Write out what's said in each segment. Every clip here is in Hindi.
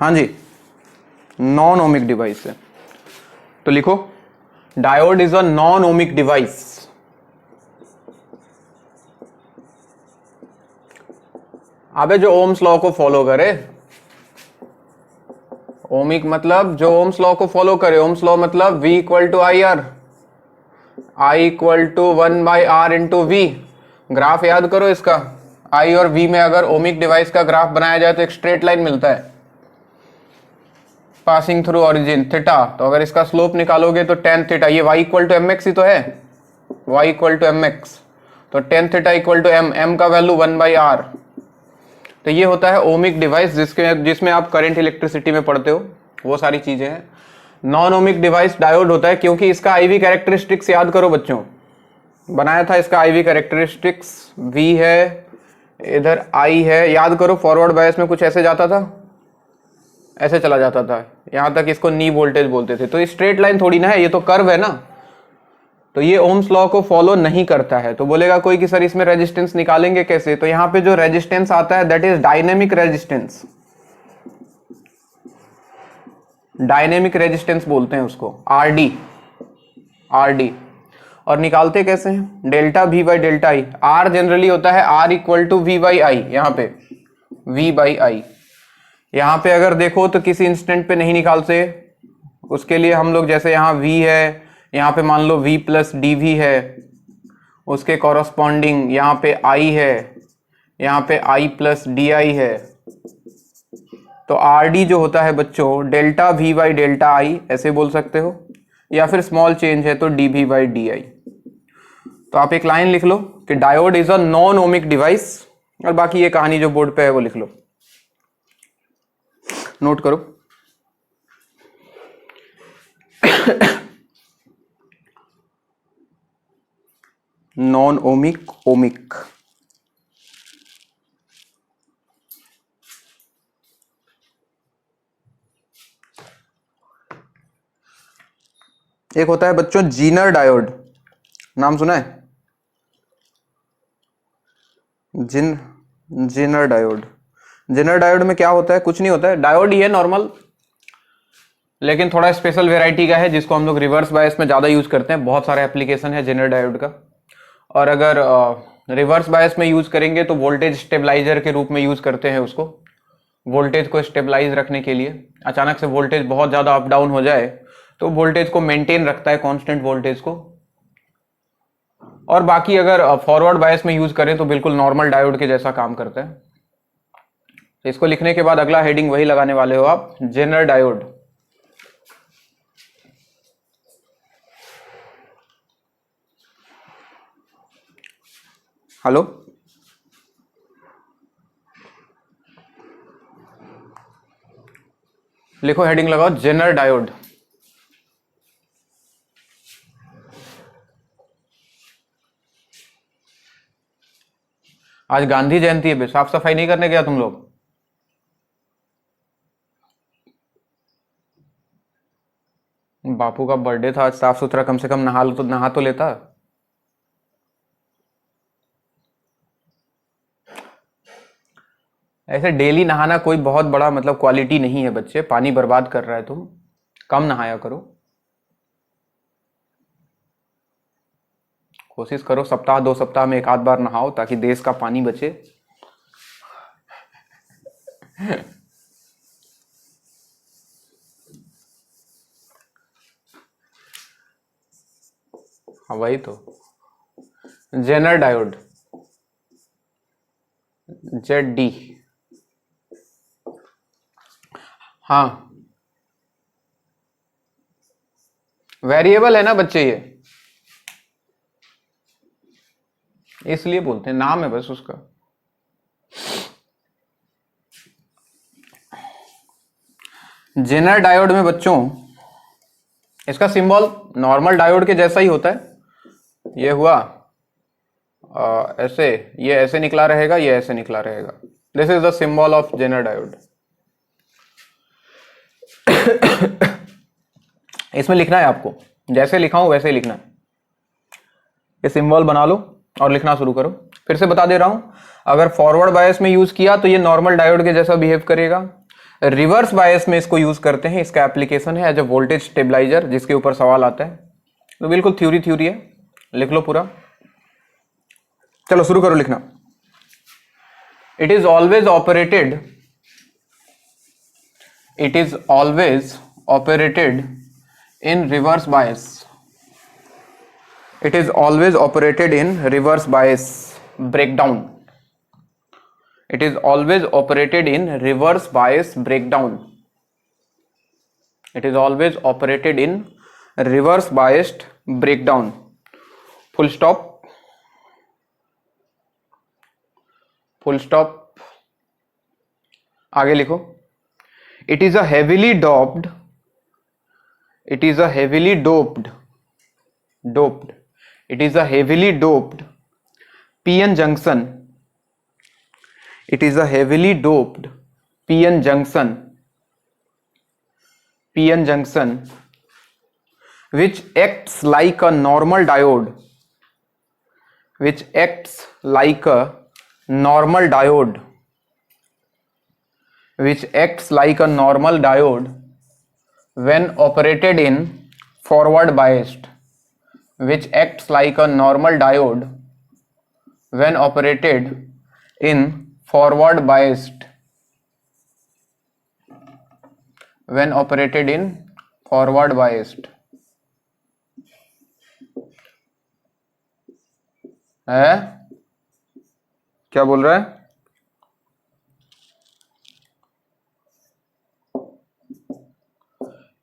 हाँ जी, नॉन ओमिक डिवाइस है। तो लिखो diode is a non ohmic device. अबे जो ओम्स लॉ को फॉलो करे, ओमिक मतलब जो ओम्स लॉ को फॉलो करे। ओम्स लॉ मतलब V equal to I R, I equal to 1/R into V. Graph याद करो इसका, I और V में अगर ओमिक डिवाइस का ग्राफ बनाया जाए तो एक स्ट्रेट लाइन मिलता है पासिंग थ्रू ओरिजिन थीटा। तो अगर इसका स्लोप निकालोगे तो टेन थीटा, ये y equal to m x ही तो है, y equal to m x, तो tan theta equal to m, m का वैल्यू 1/R। तो ये होता है ओमिक डिवाइस जिसमें आप करंट इलेक्ट्रिसिटी में पढ़ते हो, वो सारी चीजें हैं। नॉन ओमिक डिवाइस डायोड होता है क्योंकि इसका आईवी कैरेक्टरिस्टिक्स याद करो बच्चों, बनाया था इसका आईवी कैरेक्टरिस्टिक्स, V है, इधर I है, याद करो फॉरवर्ड बायस में कुछ ऐसे जाता था, ऐसे चला जाता था, यहां तक इसको नी वोल्टेज बोलते थे। तो ये स्ट्रेट लाइन थोड़ी ना है, ये तो कर्व है ना, तो ये ओम्स लॉ को फॉलो नहीं करता है। तो बोलेगा कोई कि सर इसमें रेजिस्टेंस निकालेंगे कैसे, तो यहाँ पे जो रेजिस्टेंस आता है that is dynamic resistance, dynamic resistance बोलते हैं उसको, RD, RD। और निकालते कैसे हैं, delta V by delta I. R generally होता है R equal to V by I, यहाँ पे V बाई आई। यहाँ पे अगर देखो तो किसी इंस्टेंट पे नहीं निकालते, उसके लिए हम लोग जैसे यहाँ V है, यहाँ पे मान लो V प्लस DV है, उसके कॉरस्पॉन्डिंग यहाँ पे I है, यहाँ पे I प्लस DI है। तो RD जो होता है बच्चों डेल्टा V बाई डेल्टा आई ऐसे बोल सकते हो, या फिर स्मॉल चेंज है तो DV बाई DI। तो आप एक लाइन लिख लो कि diode is a non ohmic device, और बाकी ये कहानी जो बोर्ड पे है वो लिख लो, नोट करो। Non ohmic, ohmic. एक होता है बच्चों जीनर डायोड, नाम सुना है? Zener diode. जीनर डायोड में क्या होता है, कुछ नहीं होता है, डायोड ही है नॉर्मल, लेकिन थोड़ा स्पेशल वेराइटी का है जिसको हम लोग रिवर्स बायस में ज्यादा यूज करते हैं। बहुत सारा एप्लीकेशन है जीनर डायोड का। और अगर रिवर्स बायस में यूज करेंगे तो वोल्टेज स्टेबलाइजर के रूप में यूज करते हैं उसको, वोल्टेज को स्टेबलाइज रखने के लिए। अचानक से वोल्टेज बहुत ज्यादा अप डाउन हो जाए तो वोल्टेज को मेंटेन रखता है, कांस्टेंट वोल्टेज को। और बाकी अगर फॉरवर्ड बायस में यूज करें तो बिल्कुल नॉर्मल डायोड के जैसा काम करता है। इसको लिखने के बाद अगला हेडिंग वही लगाने वाले हो आप, जेनर डायोड। हेलो, लिखो हेडिंग लगाओ जेनर डायोड। आज गांधी जयंती है, साफ सफाई नहीं करने गया तुम लोग? बापू का बर्थडे था आज, साफ सुथरा कम से कम नहा तो लेता। ऐसे डेली नहाना कोई बहुत बड़ा मतलब क्वालिटी नहीं है बच्चे, पानी बर्बाद कर रहा है तुम, कम नहाया करो। कोशिश करो सप्ताह 2 सप्ताह में एक आध बार नहाओ ताकि देश का पानी बचे। हाँ वही तो, जेनर डायोड, ZD। हाँ वेरिएबल है ना बच्चे, ये इसलिए बोलते हैं, नाम है बस उसका। जेनर डायोड में बच्चों इसका सिंबल नॉर्मल डायोड के जैसा ही होता है। ये हुआ ऐसे, ये ऐसे निकला रहेगा, ये ऐसे निकला रहेगा। This is the symbol of Zener diode. इसमें लिखना है आपको, जैसे लिखा हूं वैसे ही लिखना है। ये सिंबल बना लो और लिखना शुरू करो। फिर से बता दे रहा हूं, अगर फॉरवर्ड बायस में यूज किया तो ये नॉर्मल डायोड के जैसा बिहेव करेगा। रिवर्स बायस में इसको यूज करते हैं, इसका एप्लीकेशन है एज अ वोल्टेज स्टेबलाइजर, जिसके ऊपर सवाल आता है। तो बिल्कुल थ्योरी है, लिख लो पूरा। चलो शुरू करो लिखना। It is always operated in reverse bias. It is always operated in reverse bias breakdown. It is always operated in reverse bias breakdown. It is always operated in reverse biased breakdown. Full stop. Full stop. आगे लिखो। It is a heavily doped. It is a heavily doped. It is a heavily doped p-n junction. It is a heavily doped p-n junction. p-n junction which acts like a normal diode. Which acts like a normal diode. Which acts like a normal diode when operated in forward biased. Which acts like a normal diode when operated in forward biased. When operated in forward biased. है क्या बोल रहा है?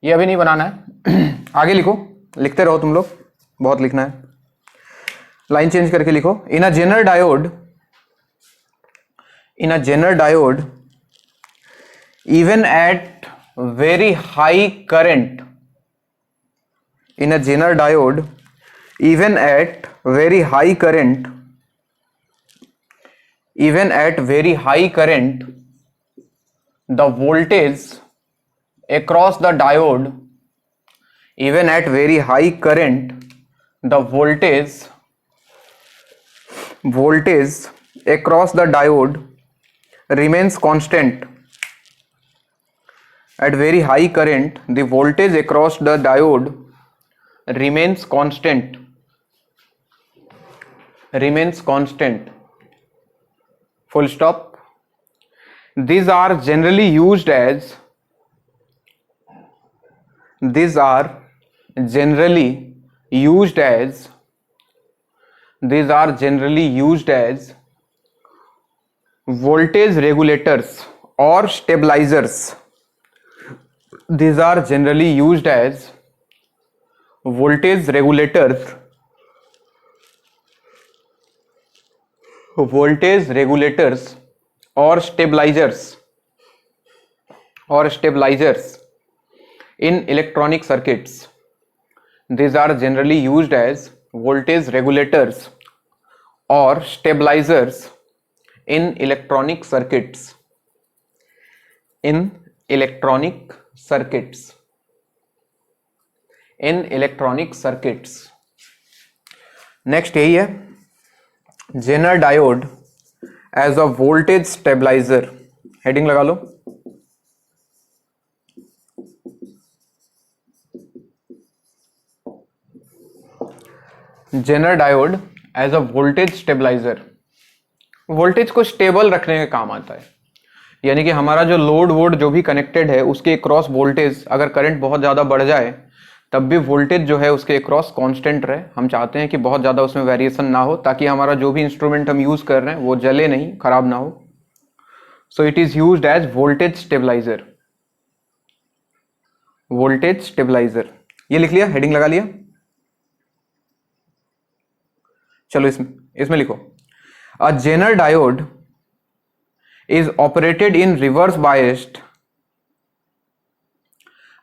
ये अभी नहीं बनाना है, आगे लिखो, लिखते रहो तुम लोग, बहुत लिखना है। लाइन चेंज करके लिखो। In a general diode even at very high current, in a Zener diode even at very high current, the voltage across the diode, even at very high current, the voltage across the diode remains constant. At very high current, the voltage across the diode remains constant. Full stop. These are generally used as voltage regulators or stabilizers. These are generally used as voltage regulators or stabilizers in electronic circuits. These are generally used as voltage regulators or stabilizers in electronic circuits. Next यही है, Zener diode as a voltage stabiliser. Heading लगा लो। Zener diode as a voltage stabiliser, voltage को स्टेबल रखने का काम आता है। यानी कि हमारा जो लोड वोड जो भी कनेक्टेड है उसके क्रॉस वोल्टेज, अगर करंट बहुत ज़्यादा बढ़ जाए तब भी वोल्टेज जो है उसके क्रॉस कांस्टेंट रहे। हम चाहते हैं कि बहुत ज़्यादा उसमें वेरिएशन ना हो, ताकि हमारा जो भी इंस्ट्रूमेंट हम यूज़ कर रहे हैं वो जले नहीं, खराब ना हो। So it is used as voltage stabiliser. ये लिख लिया, हेडिंग लगा लिया। चलो इसमें लिखो, a Zener diode is operated in reverse biased.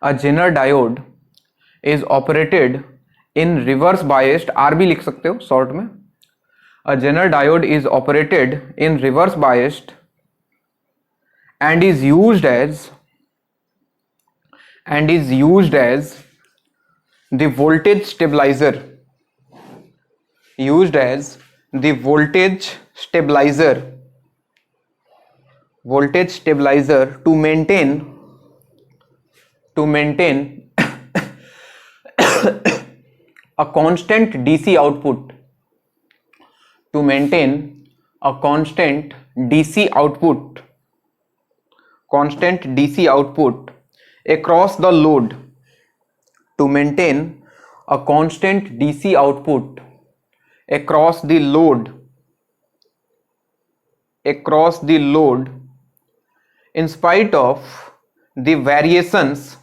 A Zener diode is operated in reverse biased, RB लिख सकते हो शॉर्ट में। A Zener diode is operated in reverse biased and is used as the voltage stabilizer. voltage stabilizer to maintain a constant DC output, to maintain a constant DC output across the load, to maintain a constant DC output across the load in spite of the variations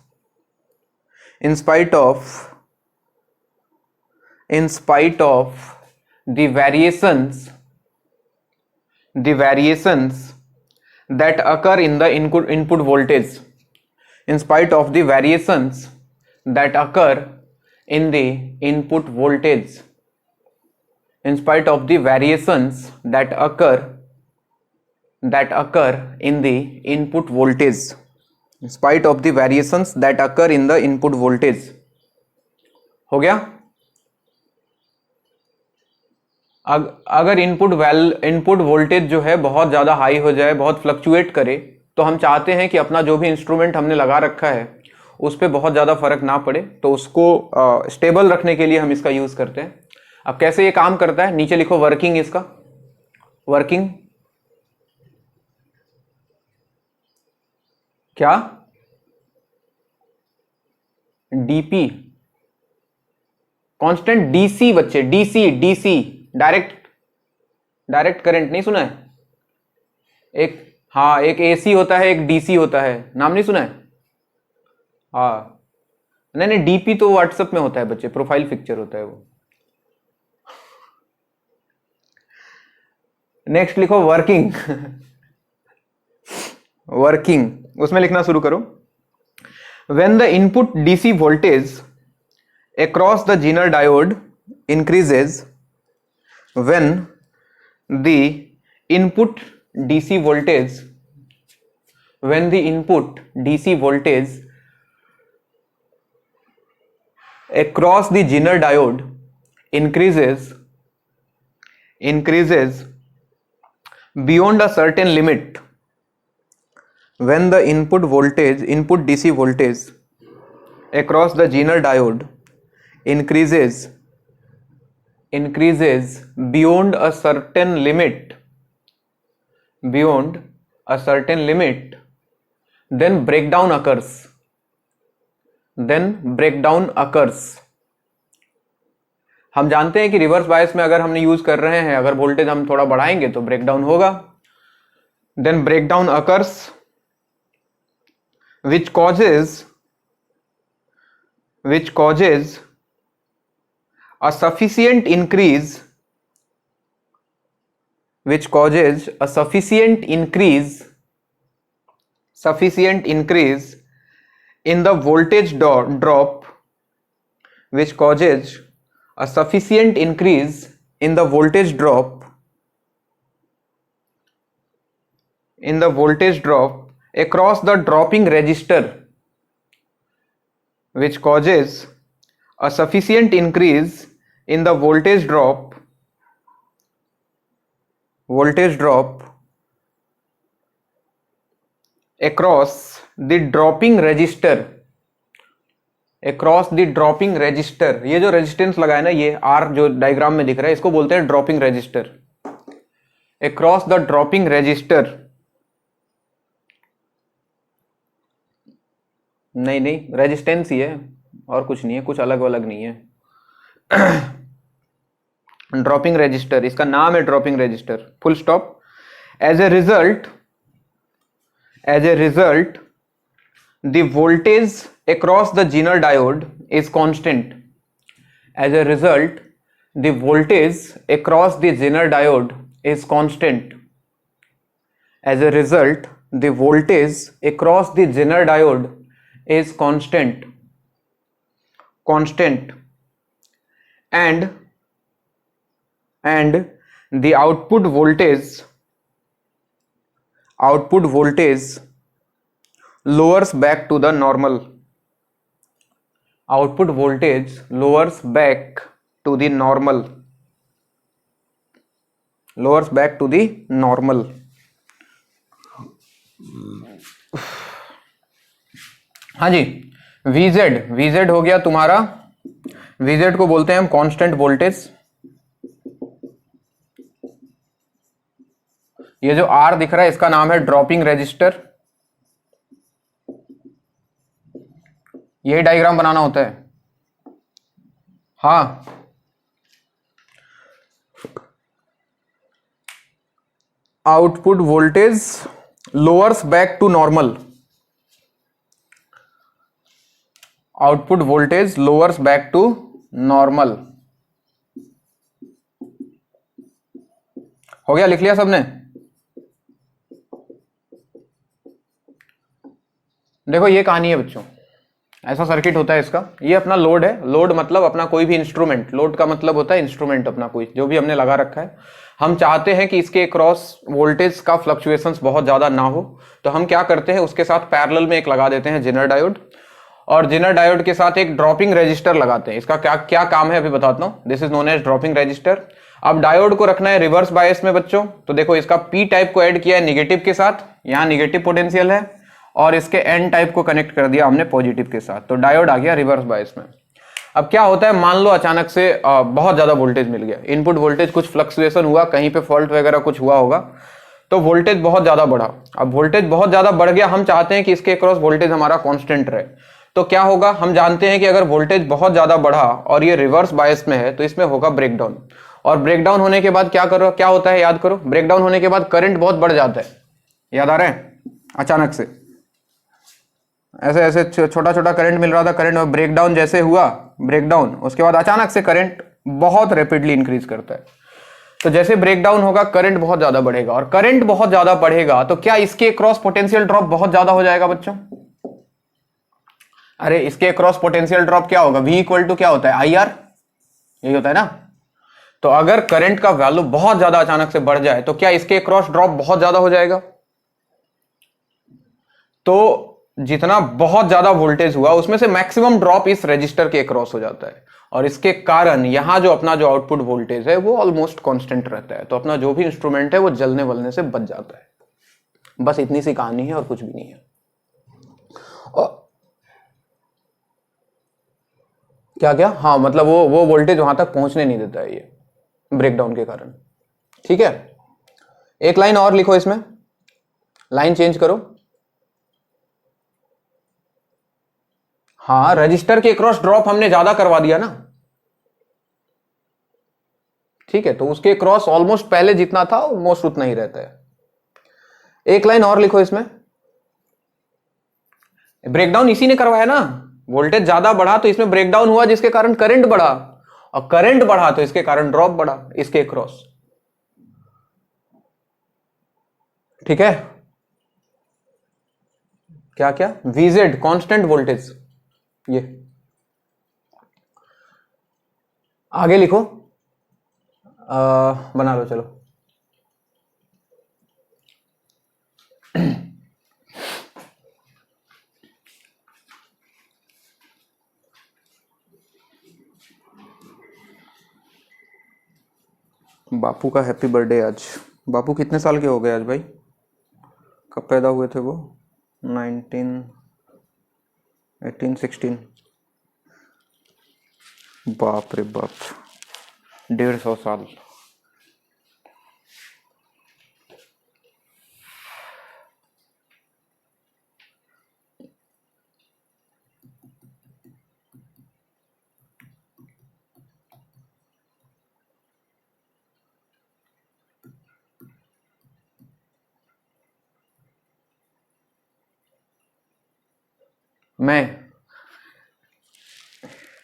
that occur in the input voltage, in spite of the variations that occur in the input voltage, in spite of the variations that occur in the input voltage, in spite of the variations that occur in the input voltage. हो गया? अगर इनपुट वोल्टेज जो है बहुत ज़्यादा हाई हो जाए, बहुत फ्लक्चुएट करे, तो हम चाहते हैं कि अपना जो भी इंस्ट्रूमेंट हमने लगा रखा है उस पर बहुत ज़्यादा फर्क ना पड़े, तो उसको स्टेबल रखने के लिए हम इसका यूज़ करते हैं. अब कैसे ये काम करता है, नीचे लिखो वर्किंग. इसका वर्किंग क्या? डीपी कांस्टेंट डीसी बच्चे, डीसी डायरेक्ट करंट नहीं सुना है? एक एसी होता है, एक डीसी होता है, नाम नहीं सुना है? हाँ, नहीं डीपी तो व्हाट्सएप में होता है बच्चे, प्रोफाइल पिक्चर होता है वो. नेक्स्ट लिखो वर्किंग. उसमें लिखना शुरू करो. When the input DC voltage across the Zener diode increases, when the input DC voltage across the Zener diode increases beyond a certain limit, when the input DC voltage across the Zener diode increases beyond a certain limit, then breakdown occurs. हम जानते हैं कि रिवर्स बायस में अगर हमने यूज कर रहे हैं, अगर वोल्टेज हम थोड़ा बढ़ाएंगे तो ब्रेकडाउन होगा. Then breakdown occurs, which causes a sufficient increase in the voltage drop, which causes a sufficient increase in the voltage drop across the dropping resistor, which causes a sufficient increase in the voltage drop across the dropping resistor. ये जो रेजिस्टेंस लगा है ना, ये आर जो डायग्राम में दिख रहा है, इसको बोलते हैं dropping resistor. across the dropping resistor, नहीं रेजिस्टेंस ही है और कुछ नहीं है, कुछ अलग नहीं है. ड्रॉपिंग रेजिस्टर, इसका नाम है dropping resistor, full stop. As a result the voltage across the Zener diode is constant. As a result, the voltage across the Zener diode is constant. As a result, the voltage across the Zener diode is constant. And the output voltage lowers back to the normal. Output voltage lowers back to the normal. हाँ जी, VZ हो गया तुम्हारा, VZ को बोलते हैं हम कांस्टेंट वोल्टेज। ये जो R दिख रहा है इसका नाम है ड्रॉपिंग रेजिस्टर। यही डायग्राम बनाना होता है। हाँ, output voltage lowers back to normal, output voltage lowers back to normal. हो गया, लिख लिया सबने? देखो ये कहानी है बच्चों, ऐसा सर्किट होता है इसका। ये अपना लोड है, लोड मतलब अपना कोई भी इंस्ट्रूमेंट, लोड का मतलब होता है इंस्ट्रूमेंट अपना कोई जो भी हमने लगा रखा है। हम चाहते हैं कि इसके क्रॉस वोल्टेज का फ्लक्चुएशंस बहुत ज्यादा ना हो, तो हम क्या करते हैं, उसके साथ पैरेलल में एक लगा देते हैं जेनर डायोड, और जेनर डायोड के साथ एक ड्रॉपिंग रजिस्टर लगाते हैं। इसका क्या क्या काम है अभी बताता हूं। This is known as dropping resistor. अब डायोड को रखना है रिवर्स बायस में बच्चों, तो देखो इसका पी टाइप को ऐड किया है निगेटिव के साथ, यहां निगेटिव पोटेंशियल है, और इसके एन टाइप को कनेक्ट कर दिया हमने पॉजिटिव के साथ, तो डायोड आ गया रिवर्स बायस में। अब क्या होता है, मान लो अचानक से बहुत ज्यादा वोल्टेज मिल गया, इनपुट वोल्टेज कुछ फ्लक्चुएशन हुआ, कहीं पे फॉल्ट वगैरह कुछ हुआ होगा, तो वोल्टेज बहुत ज्यादा बढ़ा। अब वोल्टेज बहुत ज्यादा बढ़ गया, हम चाहते हैं कि इसके क्रॉस वोल्टेज हमारा कांस्टेंट रहे, तो क्या होगा, हम जानते हैं कि अगर वोल्टेज बहुत ज्यादा बढ़ा और ये रिवर्स बायस में है तो इसमें होगा ब्रेकडाउन, और ब्रेकडाउन होने के बाद क्या होता है, याद करो, ब्रेकडाउन होने के बाद करंट बहुत बढ़ जाता है, याद आ रहा है? अचानक से ऐसे ऐसे छोटा छोटा करंट मिल रहा था, करंट ब्रेकडाउन जैसे हुआ, ब्रेकडाउन उसके बाद अचानक से करंट बहुत रैपिडली इंक्रीज करता है। तो जैसे ब्रेकडाउन होगा करंट बहुत ज्यादा बढ़ेगा, और करंट बहुत ज्यादा बढ़ेगा तो क्या इसके क्रॉस पोटेंशियल ड्रॉप बहुत ज्यादा हो जाएगा बच्चों? अरे इसके क्रॉस पोटेंशियल ड्रॉप क्या होगा, V इक्वल टू क्या होता है, IR, यही होता है ना। तो अगर करंट का वैल्यू बहुत ज्यादा अचानक से बढ़ जाए तो क्या इसके क्रॉस ड्रॉप बहुत ज्यादा हो जाएगा? तो जितना बहुत ज्यादा वोल्टेज हुआ उसमें से मैक्सिमम ड्रॉप इस रजिस्टर के क्रॉस हो जाता है, और इसके कारण यहां जो अपना जो आउटपुट वोल्टेज है वो ऑलमोस्ट कांस्टेंट रहता है, तो अपना जो भी इंस्ट्रूमेंट है वो जलने वलने से बच जाता है। बस इतनी सी कहानी है और कुछ भी नहीं है। और क्या क्या, हाँ मतलब वो वोल्टेज वहां तक पहुंचने नहीं देता है ये ब्रेकडाउन के कारण। ठीक है, एक लाइन और लिखो इसमें, लाइन चेंज करो। हाँ, रजिस्टर के क्रॉस ड्रॉप हमने ज्यादा करवा दिया ना, ठीक है, तो उसके क्रॉस ऑलमोस्ट पहले जितना था ऑलमोस्ट उतना ही रहता है। एक लाइन और लिखो इसमें, ब्रेकडाउन इसी ने करवाया ना, वोल्टेज ज्यादा बढ़ा तो इसमें ब्रेकडाउन हुआ जिसके कारण करंट बढ़ा, और करंट बढ़ा तो इसके कारण ड्रॉप बढ़ा इसके क्रॉस। ठीक है, क्या क्या, VZ कांस्टेंट वोल्टेज, ये आगे लिखो, बना लो चलो। बापू का हैप्पी बर्थडे आज। बापू कितने साल के हो गए आज भाई? कब पैदा हुए थे वो? 1816। बाप रे बाप, 150 साल।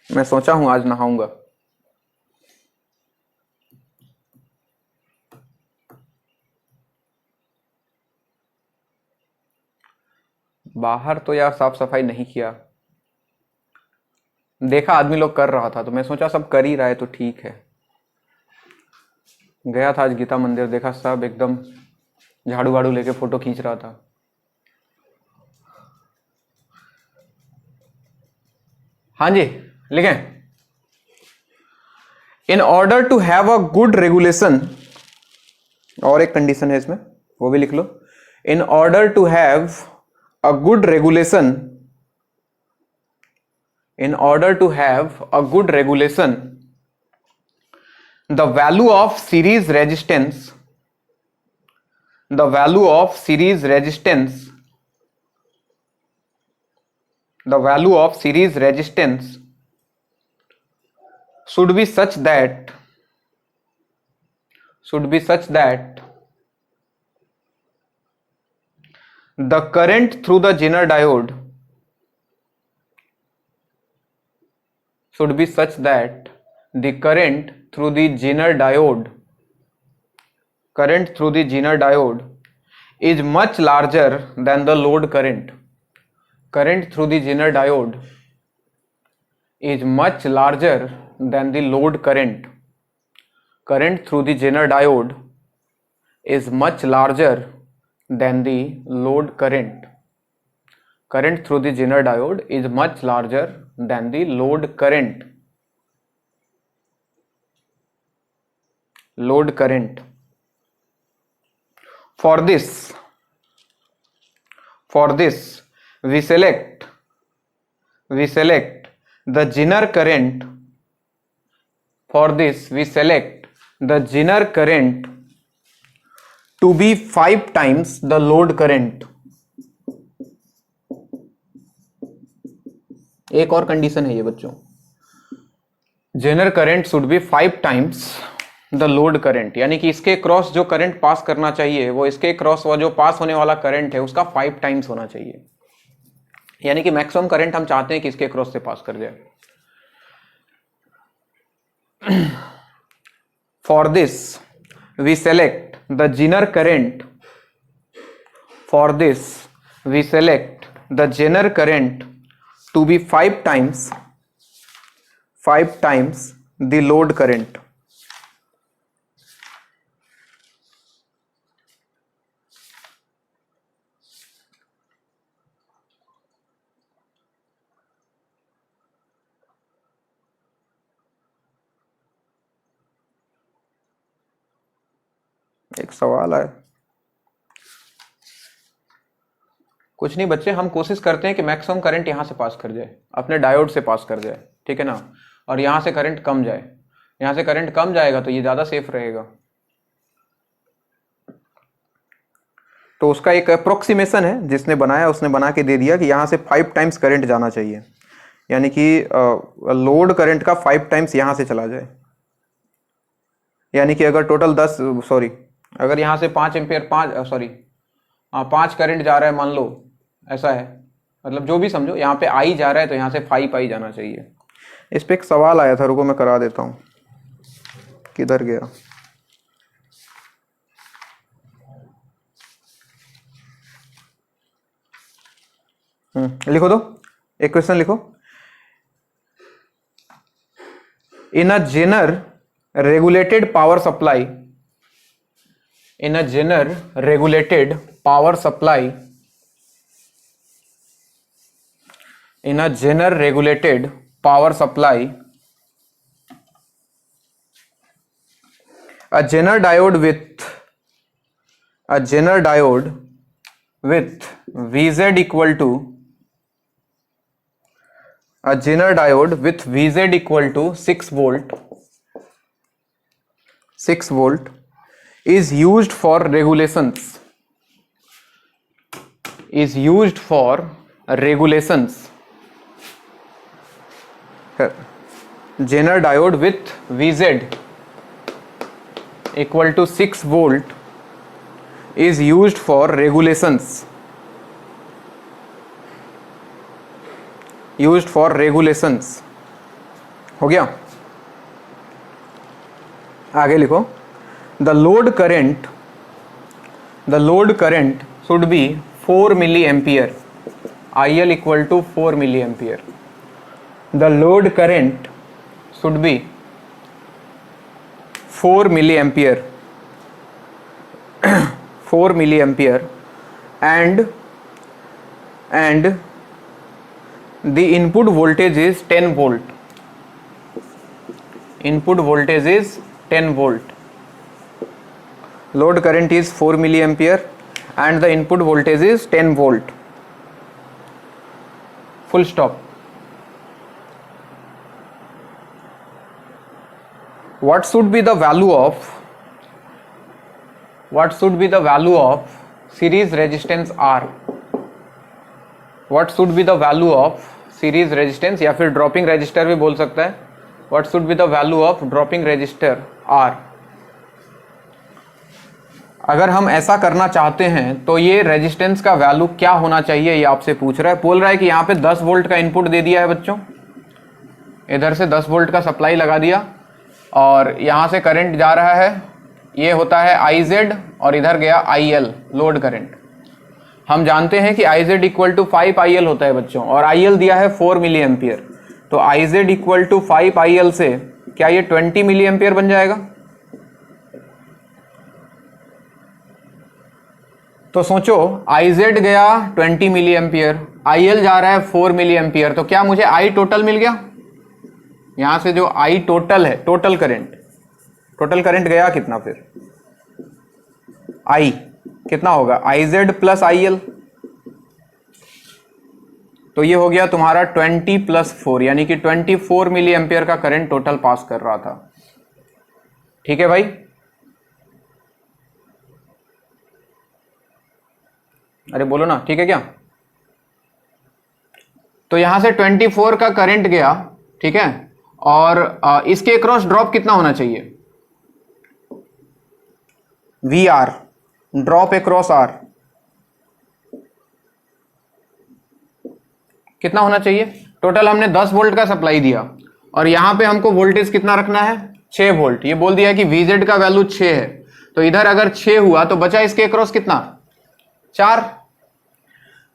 मैं सोचा हूं आज नहाऊंगा। बाहर तो यार साफ सफाई नहीं किया, देखा आदमी लोग कर रहा था तो मैं सोचा सब कर ही रहा है तो ठीक है। गया था आज गीता मंदिर, देखा सब एकदम झाड़ू वाड़ू लेके फोटो खींच रहा था। हाँ जी, लिखें, in order to have a good regulation, और एक कंडीशन है इसमें वो भी लिख लो, in order to have a good regulation, in order to have a good regulation, the value of series resistance, the value of series resistance, the value of series resistance should be such that the current through the Zener diode should be such that the current through the Zener diode is much larger than the load current. Current through the Zener diode is much larger than the load current. Current through the Zener diode is much larger than the load current. Current through the Zener diode is much larger than the load current. Load current. For this we select the Zener current. For this we select the Zener current to be 5 times the load current. एक और कंडीशन है ये बच्चों, Zener current should be 5 times the load current, यानी कि इसके क्रॉस जो करंट पास करना चाहिए वो इसके क्रॉस वो जो पास होने वाला करंट है उसका 5 टाइम्स होना चाहिए, यानी कि मैक्सिमम करंट हम चाहते हैं कि इसके क्रॉस से पास कर जाए. For this we select the Zener current. For this we select the Zener current to be 5 times the load current. एक सवाल है, कुछ नहीं बच्चे, हम कोशिश करते हैं कि मैक्सिमम करंट यहां से पास कर जाए, अपने डायोड से पास कर जाए, ठीक है ना, और यहां से करंट कम जाए. यहां से करंट कम जाएगा तो ये ज्यादा सेफ रहेगा. तो उसका एक अप्रोक्सीमेशन है जिसने बनाया, उसने बना के दे दिया कि यहां से 5 टाइम्स करंट जाना चाहिए, यानी कि लोड करंट का 5 टाइम्स यहां से चला जाए. यानी कि अगर टोटल अगर यहाँ से 5 एम्पियर 5 करंट जा रहा है, मान लो ऐसा है, मतलब जो भी समझो, यहाँ पे आई जा रहा है तो यहाँ से 5 आई जाना चाहिए. इस पे एक सवाल आया था, रुको मैं करा देता हूँ, किधर गया. लिखो तो, एक क्वेश्चन लिखो. In a Zener regulated power supply, in a Zener regulated power supply, in a Zener regulated power supply, a Zener diode with VZ equal to a Zener diode with VZ equal to 6 volt is used for regulations. Zener diode with VZ equal to 6 volt is used for regulations. हो गया. आगे लिखो. The load current should be 4 milliampere. IL equal to 4 milliampere. The load current should be 4 milliampere. 4 milliampere and the input voltage is 10 volt. Input voltage is 10 volt. Load current is 4 milliampere and the input voltage is 10 volt, full stop. What should be the value of series resistance R? What should be the value of series resistance, या फिर dropping resistor भी बोल सकता है. What should be the value of dropping resistor R? अगर हम ऐसा करना चाहते हैं तो ये रेजिस्टेंस का वैल्यू क्या होना चाहिए, ये आपसे पूछ रहा है. बोल रहा है कि यहाँ पे 10 वोल्ट का इनपुट दे दिया है बच्चों, इधर से 10 वोल्ट का सप्लाई लगा दिया और यहाँ से करंट जा रहा है, ये होता है IZ और इधर गया IL लोड करंट. हम जानते हैं कि IZ इक्वल टू 5 IL होता है बच्चों, और IL दिया है 4 मिली एम्पियर. तो IZ इक्वल टू 5 IL से क्या ये 20 मिली एम्पियर बन जाएगा? तो सोचो, IZ गया 20 मिली एम्पियर, IL जा रहा है 4 मिली एम्पियर, तो क्या मुझे I टोटल मिल गया? यहां से जो I टोटल है, टोटल करंट गया कितना? फिर I कितना होगा? IZ plus IL. तो ये हो गया तुम्हारा 20 प्लस 4, यानी कि 24 मिली एम्पियर का करंट टोटल पास कर रहा था. ठीक है भाई? अरे बोलो ना, ठीक है क्या? तो यहां से 24 का करंट गया, ठीक है, और इसके क्रॉस ड्रॉप कितना होना चाहिए? VR, ड्रॉप अक्रॉस R कितना होना चाहिए? टोटल हमने 10 वोल्ट का सप्लाई दिया और यहां पे हमको वोल्टेज कितना रखना है? 6 वोल्ट. ये बोल दिया कि VZ का वैल्यू 6 है, तो इधर अगर 6 हुआ तो बचा इसके अक्रॉस कितना? 4.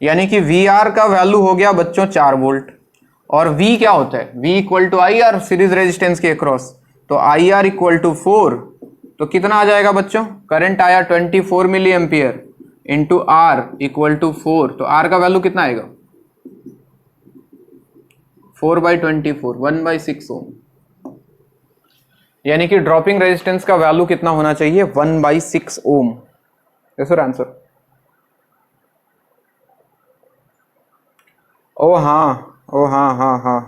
यानी कि VR का वैल्यू हो गया बच्चों 4 वोल्ट. और V क्या होता है? V equal to IR series resistance के अक्रॉस. तो IR इक्वल टू 4, तो कितना आ जाएगा बच्चों? करंट आया 24 milli ampere into R equal to 4. तो R का वैल्यू कितना आएगा? 4/24, 1/6 ओम. यानी कि ड्रॉपिंग रेजिस्टेंस का वैल्यू कितना होना चाहिए? 1/6 ओम. Yes sir, answer. ओ हाँ, ओ हाँ हाँ हाँ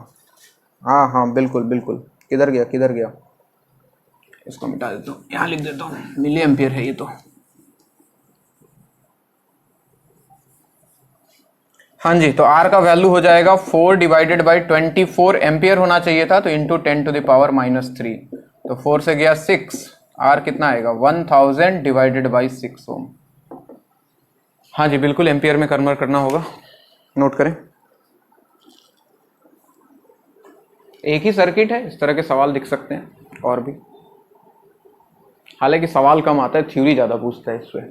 हाँ हाँ, बिल्कुल बिल्कुल. किधर गया? इसको मिटा देता हूँ, यहाँ लिख देता हूँ, मिली एम्पियर है ये तो. हाँ जी, तो R का वैल्यू हो जाएगा 4 डिवाइडेड बाई 24 एम्पियर होना चाहिए था, तो इंटू 10 टू द पावर -3. तो 4 से गया 6, R कितना आएगा? 1000 डिवाइडेड बाई 6 ओम. हाँ जी बिल्कुल, एम्पियर में कन्वर्ट करना होगा, नोट करें. एक ही सर्किट है, इस तरह के सवाल दिख सकते हैं और भी. हालांकि सवाल कम आता है, थ्योरी ज्यादा पूछता है इससे.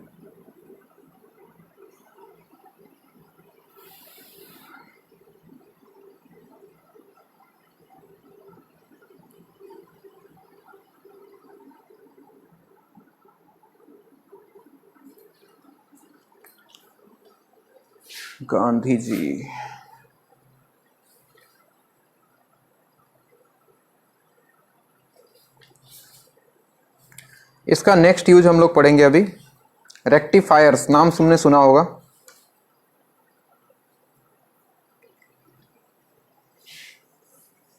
गांधी जी, इसका नेक्स्ट यूज हम लोग पढ़ेंगे अभी. रेक्टिफायर्स नाम तुमने सुना होगा.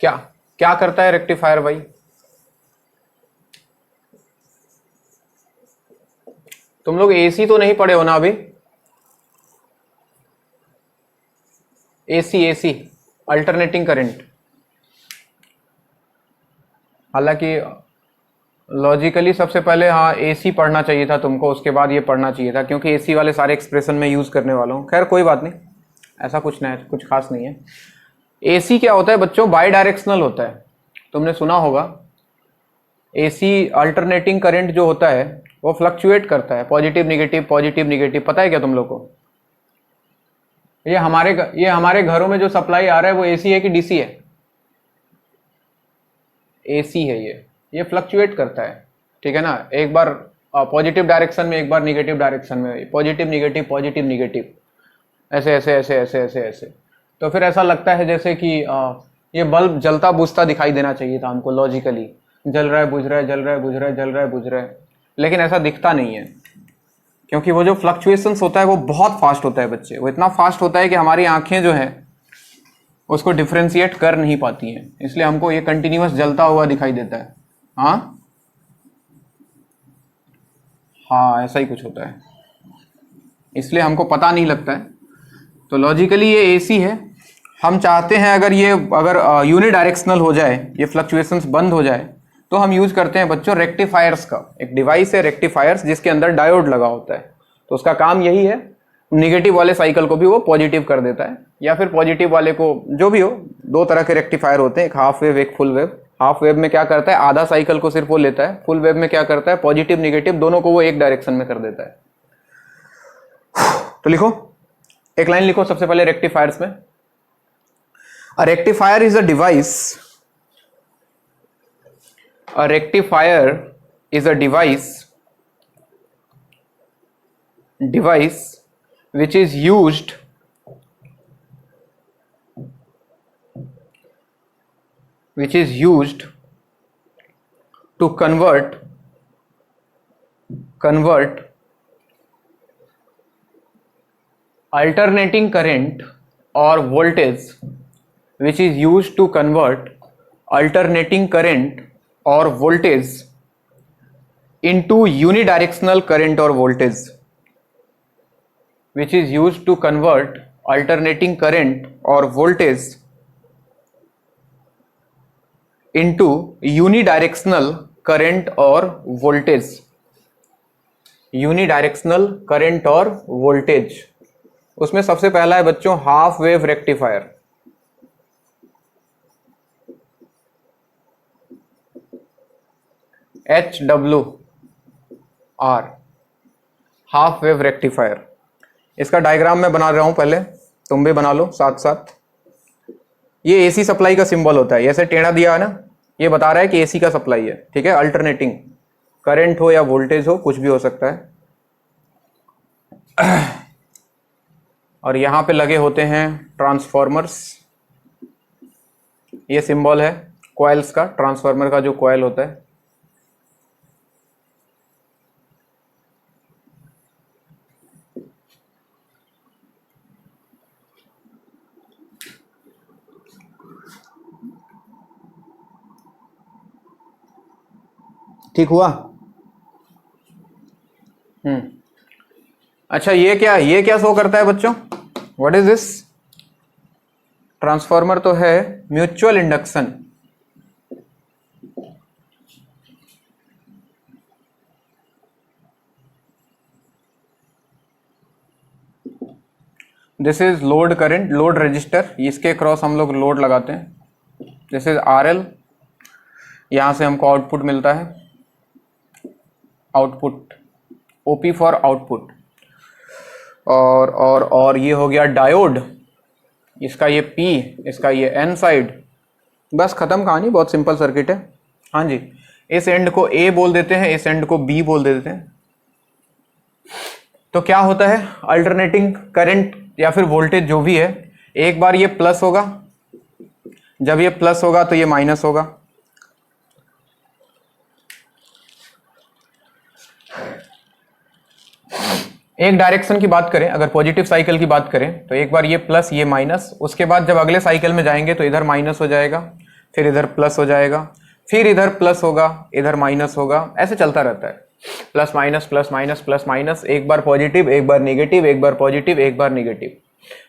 क्या क्या करता है रेक्टिफायर भाई? तुम लोग एसी तो नहीं पढ़े हो ना अभी? AC alternating current. हालांकि लॉजिकली सबसे पहले हाँ एसी पढ़ना चाहिए था तुमको, उसके बाद ये पढ़ना चाहिए था, क्योंकि एसी वाले सारे एक्सप्रेशन में यूज करने वाला हूँ. खैर कोई बात नहीं, ऐसा कुछ खास नहीं है. एसी क्या होता है बच्चों? बाई डायरेक्शनल होता है. तुमने सुना होगा एसी अल्टरनेटिंग करंट जो होता है वो फ्लक्चुएट करता है, पॉजिटिव निगेटिव. पता है क्या तुम लोग को? ये हमारे घरों में जो सप्लाई आ रहा है वो एसी है कि डीसी है? एसी है. ये फ्लक्चुएट करता है, ठीक है ना. एक बार पॉजिटिव डायरेक्शन में, एक बार निगेटिव डायरेक्शन में, पॉजिटिव निगेटिव, ऐसे. तो फिर ऐसा लगता है जैसे कि ये बल्ब जलता बुझता दिखाई देना चाहिए था हमको लॉजिकली. जल रहा है बुझ रहा है, लेकिन ऐसा दिखता नहीं है, क्योंकि वो जो फ्लक्चुएशंस होता है वो बहुत फास्ट होता है बच्चे, वो इतना फास्ट होता है कि हमारी आंखें जो है उसको डिफ्रेंशिएट कर नहीं पाती हैं, इसलिए हमको ये कंटिन्यूअस जलता हुआ दिखाई देता है। हाँ हाँ, ऐसा ही कुछ होता है, इसलिए हमको पता नहीं लगता है। तो लॉजिकली ये एसी है। हम चाहते हैं अगर यूनिडायरेक्शनल हो जाए, ये फ्लक्चुएशंस बंद हो जाए, तो हम यूज करते हैं बच्चों रेक्टिफायर्स का। एक डिवाइस है रेक्टिफायर्स जिसके अंदर डायोड लगा होता है। तो उसका काम यही है, निगेटिव वाले साइकिल को भी वो पॉजिटिव कर देता है, या फिर पॉजिटिव वाले को, जो भी हो। दो तरह के रेक्टिफायर होते हैं, एक हाफ वेव एक फुल वेव। हाफ वेव में क्या करता है, आधा साइकिल को सिर्फ वो लेता है। फुल वेव में क्या करता है, पॉजिटिव निगेटिव दोनों को वो एक डायरेक्शन में कर देता है। तो लिखो, एक लाइन लिखो सबसे पहले रेक्टिफायर्स में। A rectifier is a device, a rectifier is a device which is used to convert alternating current or voltage, which is used to convert alternating current or voltage into unidirectional current or voltage, which is used to convert alternating current or voltage into unidirectional current or voltage, unidirectional current or voltage। उसमें सबसे पहला है बच्चों half wave rectifier. HWR, half wave rectifier. इसका डायग्राम मैं बना रहा हूं, पहले तुम भी बना लो साथ साथ। ये एसी सप्लाई का सिंबल होता है, ऐसे टेढ़ा दिया है ना, ये बता रहा है कि एसी का सप्लाई है, ठीक है। अल्टरनेटिंग करंट हो या वोल्टेज हो, कुछ भी हो सकता है। और यहां पे लगे होते हैं ट्रांसफॉर्मर्स। ये सिंबल है कॉइल्स का, ट्रांसफॉर्मर का जो कॉइल होता है। ठीक हुआ? अच्छा, ये क्या शो करता है बच्चों? What is this? ट्रांसफॉर्मर तो है mutual induction. This is load current, load register, इसके क्रॉस हम लोग लोड लगाते हैं। दिस इज RL, यहां से हमको आउटपुट मिलता है, आउटपुट OP फॉर आउटपुट। और ये हो गया डायोड, इसका ये P, इसका ये N साइड। बस खत्म कहानी, बहुत सिंपल सर्किट है। हाँ जी, इस एंड को A बोल देते हैं, इस एंड को B बोल देते हैं। तो क्या होता है, अल्टरनेटिंग करंट या फिर वोल्टेज जो भी है, एक बार ये प्लस होगा, जब ये प्लस होगा तो ये माइनस होगा। एक डायरेक्शन की बात करें, अगर पॉजिटिव साइकिल की बात करें, तो एक बार ये प्लस ये माइनस, उसके बाद जब अगले साइकिल में जाएंगे तो इधर माइनस हो जाएगा, फिर इधर प्लस हो जाएगा, फिर इधर प्लस होगा, इधर माइनस होगा, ऐसे चलता रहता है। Plus minus plus minus plus minus, एक बार पॉजिटिव एक बार निगेटिव, एक बार पॉजिटिव एक बार निगेटिव।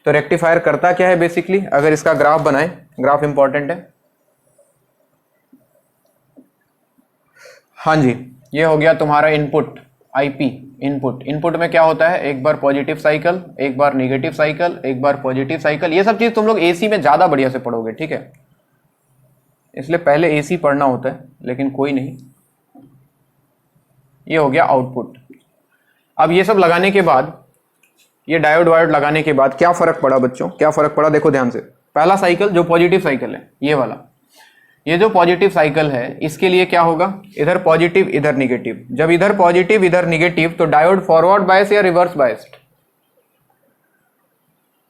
तो रेक्टिफायर करता क्या है बेसिकली, अगर इसका ग्राफ बनाए, ग्राफ इंपॉर्टेंट है। हाँ जी, ये हो गया तुम्हारा इनपुट, IP इनपुट। इनपुट में क्या होता है, एक बार पॉजिटिव साइकिल, एक बार निगेटिव साइकिल, एक बार पॉजिटिव साइकिल। ये सब चीज तुम लोग AC में ज्यादा बढ़िया से पढ़ोगे, ठीक है, इसलिए पहले AC पढ़ना होता है, लेकिन कोई नहीं। ये हो गया आउटपुट। अब ये सब लगाने के बाद, ये डायोड वायोड लगाने के बाद क्या फर्क पड़ा बच्चों, क्या फर्क पड़ा, देखो ध्यान से। पहला साइकिल जो पॉजिटिव साइकिल है, ये वाला, ये जो पॉजिटिव साइकिल है, इसके लिए क्या होगा, इधर पॉजिटिव इधर निगेटिव। जब इधर पॉजिटिव इधर निगेटिव, तो डायोड फॉरवर्ड बायस या रिवर्स बायस्ड?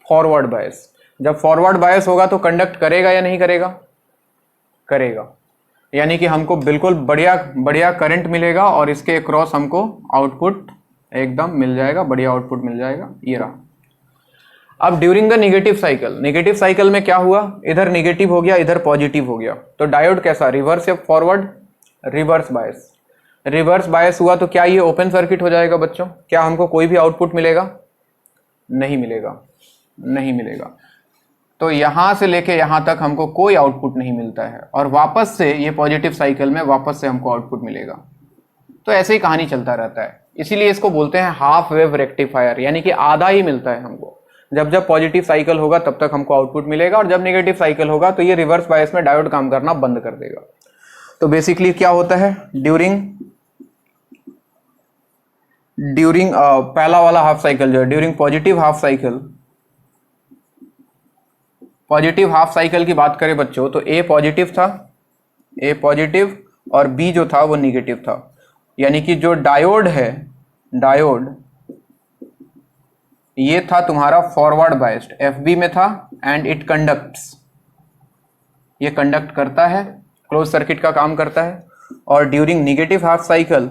Forward bias. जब फॉरवर्ड बायस होगा तो कंडक्ट करेगा या नहीं करेगा? करेगा, यानी कि हमको बिल्कुल बढ़िया बढ़िया करंट मिलेगा और इसके क्रॉस हमको आउटपुट एकदम मिल जाएगा, बढ़िया आउटपुट मिल जाएगा, ये रहा। अब during the negative cycle, negative cycle में क्या हुआ, इधर नेगेटिव हो गया, इधर पॉजिटिव हो गया, तो डायोड कैसा, रिवर्स या forward, reverse bias. Reverse bias हुआ तो क्या ये ओपन सर्किट हो जाएगा बच्चों, क्या हमको कोई भी आउटपुट मिलेगा, नहीं मिलेगा, नहीं मिलेगा। तो यहां से लेके यहां तक हमको कोई आउटपुट नहीं मिलता है, और वापस से ये पॉजिटिव साइकिल में वापस से हमको आउटपुट मिलेगा। तो ऐसे ही कहानी चलता रहता है, इसीलिए इसको बोलते हैं हाफ वेव रेक्टिफायर, यानी कि आधा ही मिलता है हमको। जब जब पॉजिटिव साइकिल होगा तब तक हमको आउटपुट मिलेगा, और जब नेगेटिव साइकिल होगा तो ये रिवर्स बायस में डायोड काम करना बंद कर देगा। तो बेसिकली क्या होता है, ड्यूरिंग पहला वाला हाफ साइकिल जो है, during positive half cycle, positive half cycle की बात करें बच्चों तो ए पॉजिटिव था, ए पॉजिटिव, और बी जो था वो निगेटिव था। यानी कि जो डायोड है, डायोड ये था तुम्हारा फॉरवर्ड बायस्ड, एफबी में था, एंड इट कंडक्ट्स, ये कंडक्ट करता है, क्लोज सर्किट का काम करता है। और during negative half cycle,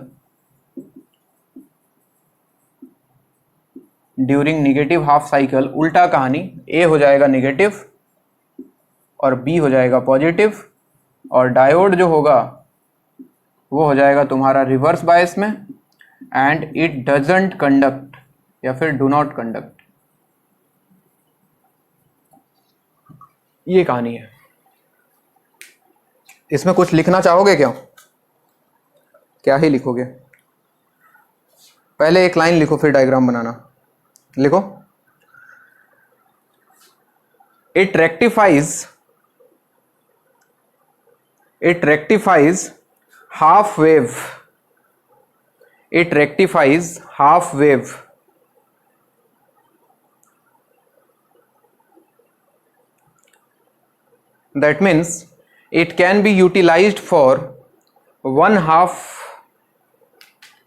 during negative half cycle उल्टा कहानी, ए हो जाएगा नेगेटिव और बी हो जाएगा पॉजिटिव, और डायोड जो होगा वो हो जाएगा तुम्हारा रिवर्स बायस में, एंड इट डजंट कंडक्ट या फिर डू नॉट कंडक्ट। ये कहानी है। इसमें कुछ लिखना चाहोगे क्या, क्या ही लिखोगे, पहले एक लाइन लिखो फिर डायग्राम बनाना। लिखो, it rectifies half wave, it rectifies half wave, that means it can be utilized for one half,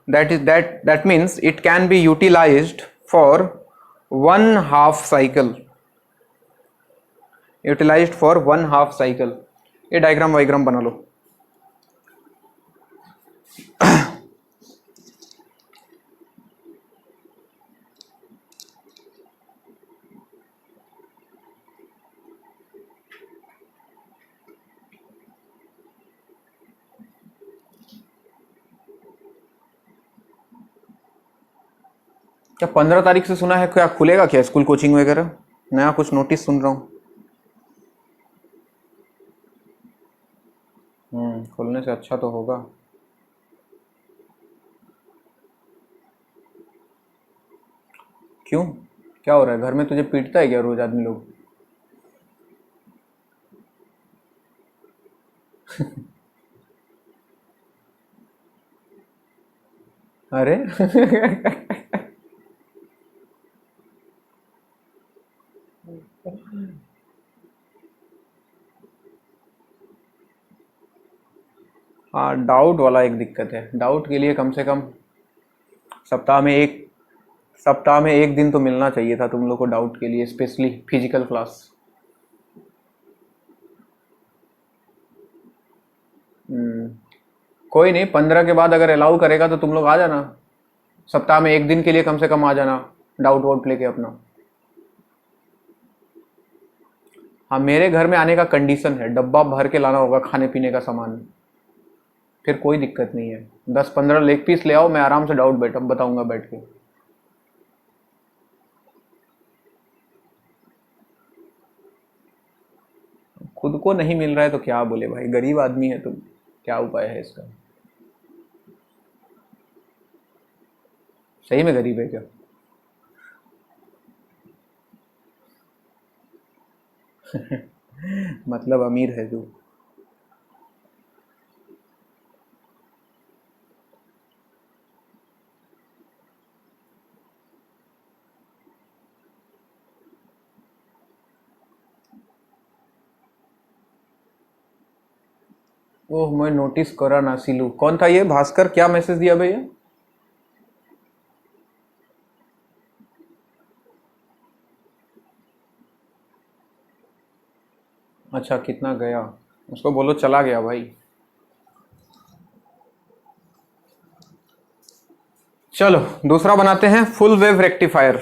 that means it can be utilized for one half cycle, utilized for one half cycle। ये डायग्राम वाइग्राम बना लो। क्या 15 तारीख से सुना है, क्या खुलेगा क्या स्कूल कोचिंग वगैरह, नया कुछ नोटिस सुन रहा हूँ। खुलने से अच्छा तो होगा। क्यों, क्या हो रहा है घर में, तुझे पीटता है क्या रोज आदमी लोग? अरे हाँ, डाउट वाला एक दिक्कत है। डाउट के लिए कम से कम सप्ताह में एक दिन तो मिलना चाहिए था तुम लोग को डाउट के लिए, स्पेशली फिजिकल क्लास। कोई नहीं, 15 के बाद अगर अलाउ करेगा तो तुम लोग आ जाना, सप्ताह में एक दिन के लिए कम से कम आ जाना, डाउट वाउट लेके अपना। हाँ, मेरे घर में आने का कंडीशन है, डब्बा भर के लाना होगा खाने पीने का सामान, फिर कोई दिक्कत नहीं है। 10-15 लेग पीस ले आओ, मैं आराम से डाउट बताऊंगा बैठ के। खुद को नहीं मिल रहा है तो क्या बोले भाई, गरीब आदमी है तुम, क्या उपाय है इसका? सही में गरीब है क्या? मतलब अमीर है तू। ओह, मैं नोटिस करा ना सिलू, कौन था ये भास्कर, क्या मैसेज दिया भैया? अच्छा, कितना गया, उसको बोलो चला गया भाई। चलो दूसरा बनाते हैं, full wave rectifier.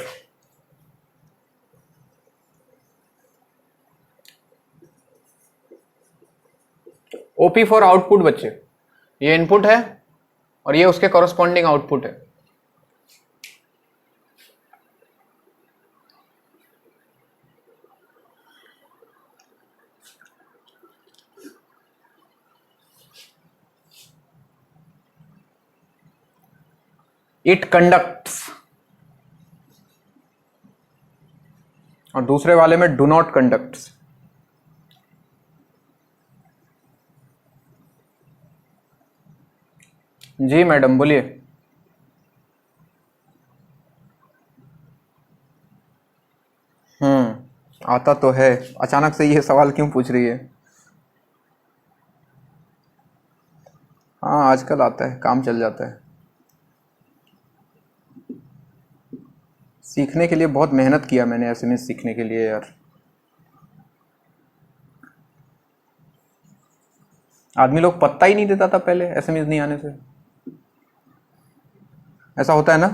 OP for output बच्चे, ये इनपुट है और ये उसके कॉरस्पॉन्डिंग आउटपुट है। इट कंडक्ट्स, और दूसरे वाले में डू नॉट कंडक्ट्स। जी मैडम बोलिए। आता तो है, अचानक से ये सवाल क्यों पूछ रही है? हाँ आजकल आता है, काम चल जाता है। सीखने के लिए बहुत मेहनत किया मैंने एसएमएस सीखने के लिए यार। आदमी लोग पत्ता ही नहीं देता था पहले एसएमएस नहीं आने से। ऐसा होता है ना?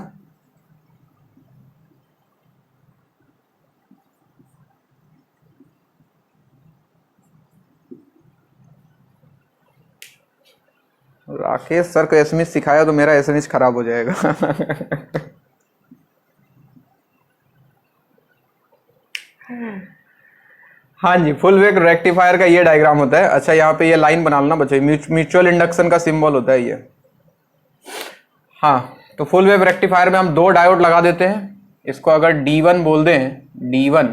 राकेश सर को एसएमएस सिखाया तो मेरा एसएमएस खराब हो जाएगा। हाँ जी, फुल वेव रेक्टिफायर का ये डायग्राम होता है। अच्छा यहाँ पे ये लाइन बना लेना बच्चे, म्यूचुअल इंडक्शन का सिंबल होता है ये। हाँ तो फुल वेव रेक्टिफायर में हम दो डायोड लगा देते हैं। इसको अगर D1 बोल दें, D1,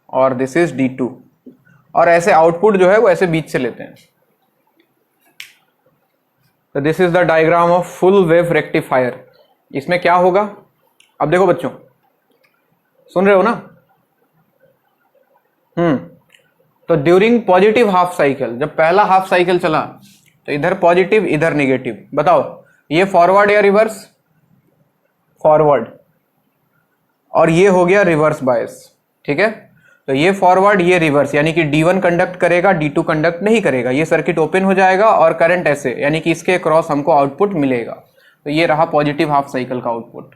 और दिस इज D2, और ऐसे आउटपुट जो है वो ऐसे बीच से लेते हैं। तो this is the diagram of full wave rectifier. इसमें क्या होगा, अब देखो बच्चों, सुन रहे हो ना? तो ड्यूरिंग पॉजिटिव हाफ साइकिल, जब पहला हाफ साइकिल चला तो इधर पॉजिटिव इधर निगेटिव, बताओ ये फॉरवर्ड या रिवर्स? फॉरवर्ड। और ये हो गया रिवर्स बायस, ठीक है? तो ये फॉरवर्ड ये रिवर्स, यानी कि D1 कंडक्ट करेगा, D2 कंडक्ट नहीं करेगा। ये सर्किट ओपन हो जाएगा और करंट ऐसे, यानी कि इसके क्रॉस हमको आउटपुट मिलेगा। तो ये रहा पॉजिटिव हाफ साइकिल का आउटपुट।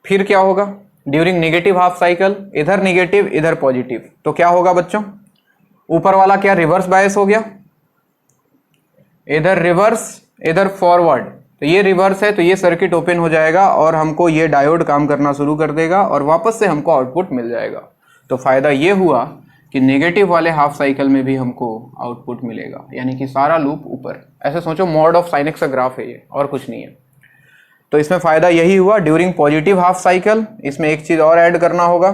फिर क्या होगा ड्यूरिंग नेगेटिव हाफ साइकिल, इधर नेगेटिव इधर पॉजिटिव, तो क्या होगा बच्चों? ऊपर वाला क्या रिवर्स बायस हो गया, इधर रिवर्स इधर फॉरवर्ड, तो ये रिवर्स है, तो ये सर्किट ओपन हो जाएगा और हमको ये डायोड काम करना शुरू कर देगा और वापस से हमको आउटपुट मिल जाएगा। तो फायदा ये हुआ कि नेगेटिव वाले हाफ साइकिल में भी हमको आउटपुट मिलेगा, यानी कि सारा लूप ऊपर। ऐसे सोचो मॉड ऑफ साइन एक्स का ग्राफ है ये, और कुछ नहीं है। तो इसमें फायदा यही हुआ ड्यूरिंग पॉजिटिव हाफ साइकिल। इसमें एक चीज और ऐड करना होगा,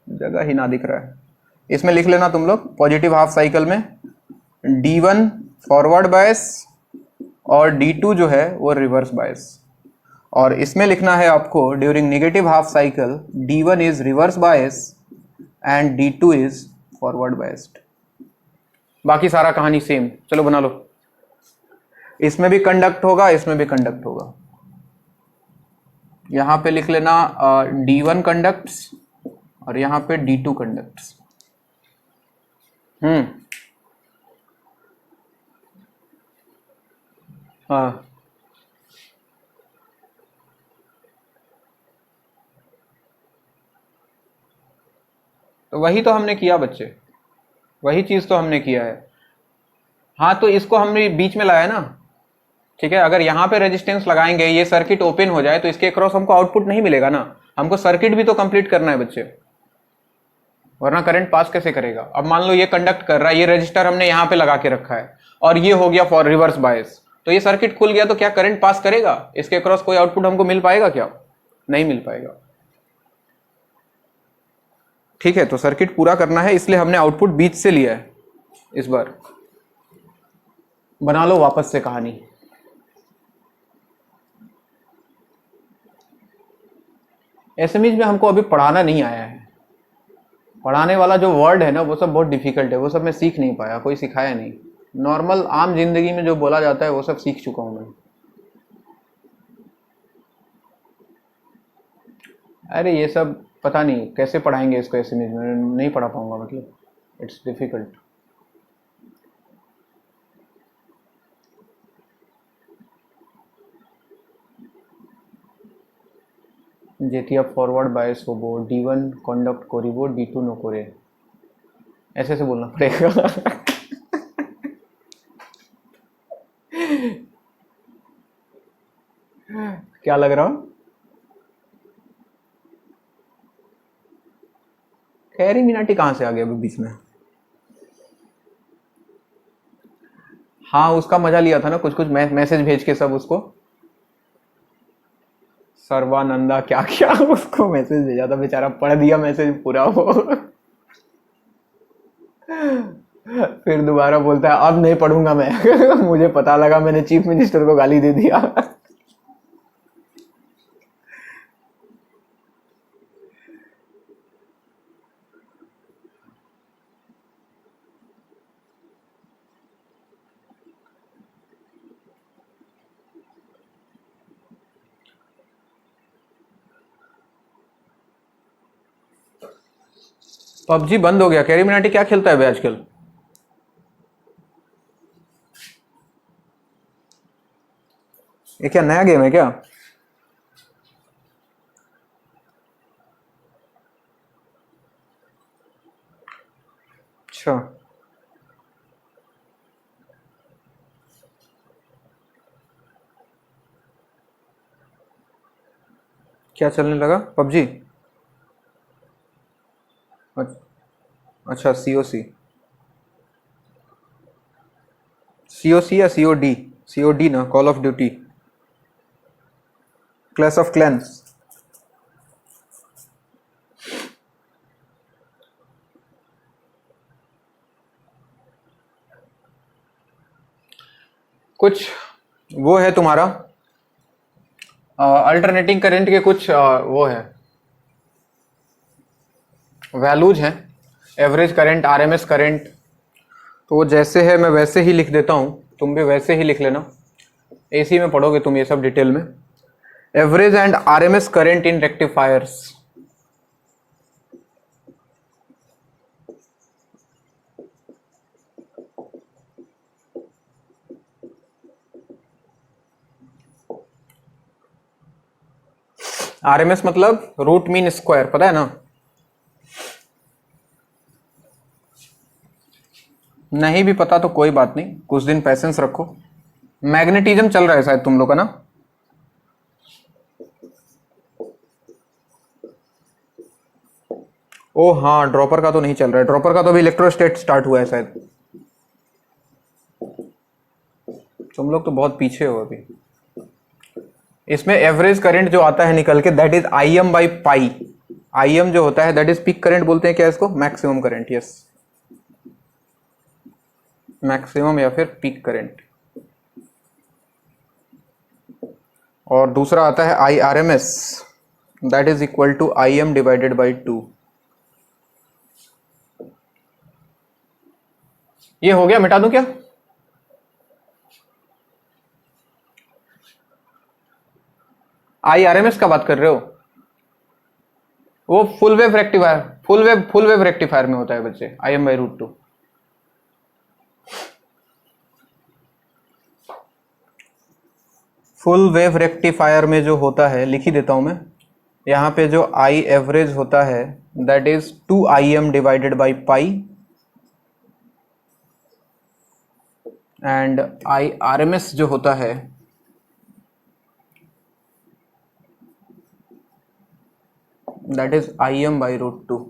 जगह ही ना दिख रहा है, इसमें लिख लेना तुम लोग, पॉजिटिव हाफ साइकिल में D1 फॉरवर्ड बायस और D2 जो है वो रिवर्स बायस। और इसमें लिखना है आपको during negative half cycle D1 is reverse bias and D2 is forward biased. बाकी सारा कहानी सेम, चलो बना लो। इसमें भी कंडक्ट होगा, इसमें भी कंडक्ट होगा। यहां पे लिख लेना D1 कंडक्ट्स और यहां पे D2 कंडक्ट्स। हाँ तो वही तो हमने किया बच्चे, वही चीज तो हमने किया है। हाँ तो इसको हमने बीच में लाया ना, ठीक है? अगर यहाँ पे रेजिस्टेंस लगाएंगे, ये सर्किट ओपन हो जाए, तो इसके क्रॉस हमको आउटपुट नहीं मिलेगा ना। हमको सर्किट भी तो कंप्लीट करना है बच्चे, वरना करंट पास कैसे करेगा? अब मान लो ये कंडक्ट कर रहा है, ये रजिस्टर हमने यहाँ पे लगा के रखा है और ये हो गया फॉर रिवर्स बायस, तो ये सर्किट खुल गया, तो क्या करंट पास करेगा? इसके क्रॉस कोई आउटपुट हमको मिल पाएगा क्या? नहीं मिल पाएगा। ठीक है, तो सर्किट पूरा करना है, इसलिए हमने आउटपुट बीच से लिया है। इस बार बना लो वापस से कहानी। एसएमएस में हमको अभी पढ़ाना नहीं आया है, पढ़ाने वाला जो वर्ड है ना वो सब बहुत डिफिकल्ट है, वो सब मैं सीख नहीं पाया, कोई सिखाया नहीं। नॉर्मल आम जिंदगी में जो बोला जाता है वो सब सीख चुका हूं मैं। अरे ये सब पता नहीं कैसे पढ़ाएंगे इसको एसएमएस में, नहीं पढ़ा पाऊंगा, मतलब it's difficult. Jetia forward bias होबो, D1 कंडक्ट करिबो, D2 नो करे, ऐसे ऐसे बोलना पड़ेगा। क्या लग रहा? कैरी मिनाटी कहाँ से आ गया अभी बीच में? हाँ उसका मजा लिया था ना, कुछ कुछ मैसेज भेज के सब उसको। सर्वानंदा क्या क्या उसको मैसेज भेजा था, बेचारा पढ़ दिया मैसेज पूरा वो। फिर दोबारा बोलता है अब नहीं पढ़ूंगा मैं। मुझे पता लगा मैंने चीफ मिनिस्टर को गाली दे दिया। पबजी बंद हो गया। कैरी मिनाटी क्या खेलता है भाई आजकल? ये क्या नया गेम है क्या? अच्छा क्या चलने लगा पबजी? अच्छा COC या COD ना, call of duty, clash of clans. कुछ वो है तुम्हारा अल्टरनेटिंग करंट के कुछ वो है वैल्यूज हैं, एवरेज करंट, आरएमएस करंट। तो वो जैसे है मैं वैसे ही लिख देता हूँ, तुम भी वैसे ही लिख लेना। एसी में पढ़ोगे तुम ये सब डिटेल में। Average and RMS current in rectifiers. RMS मतलब रूट मीन स्क्वायर, पता है ना? नहीं भी पता तो कोई बात नहीं, कुछ दिन पैसेंस रखो। मैग्नेटिज्म चल रहा है शायद तुम लोग का ना? ओ हाँ, ड्रॉपर का तो नहीं चल रहा है, ड्रॉपर का तो अभी इलेक्ट्रोस्टेट स्टार्ट हुआ है शायद। तुम लोग तो बहुत पीछे हो अभी। इसमें एवरेज करंट जो आता है निकल के, that is IM by pi. IM जो होता है दैट इज पीक करंट बोलते हैं क्या इसको? मैक्सिमम करंट, यस, मैक्सिमम या फिर पीक करंट। और दूसरा आता है IRMS, that is equal to IM divided by 2। ये हो गया, मिटा दूं क्या? IRMS का बात कर रहे हो? वो full wave rectifier, full wave rectifier में होता है बच्चे, IM by root 2। Full wave rectifier में जो होता है, लिख ही देता हूं मैं, यहाँ पे जो आई एवरेज होता है that is 2IM divided by pi, and IRMS जो होता है that is IM by root 2।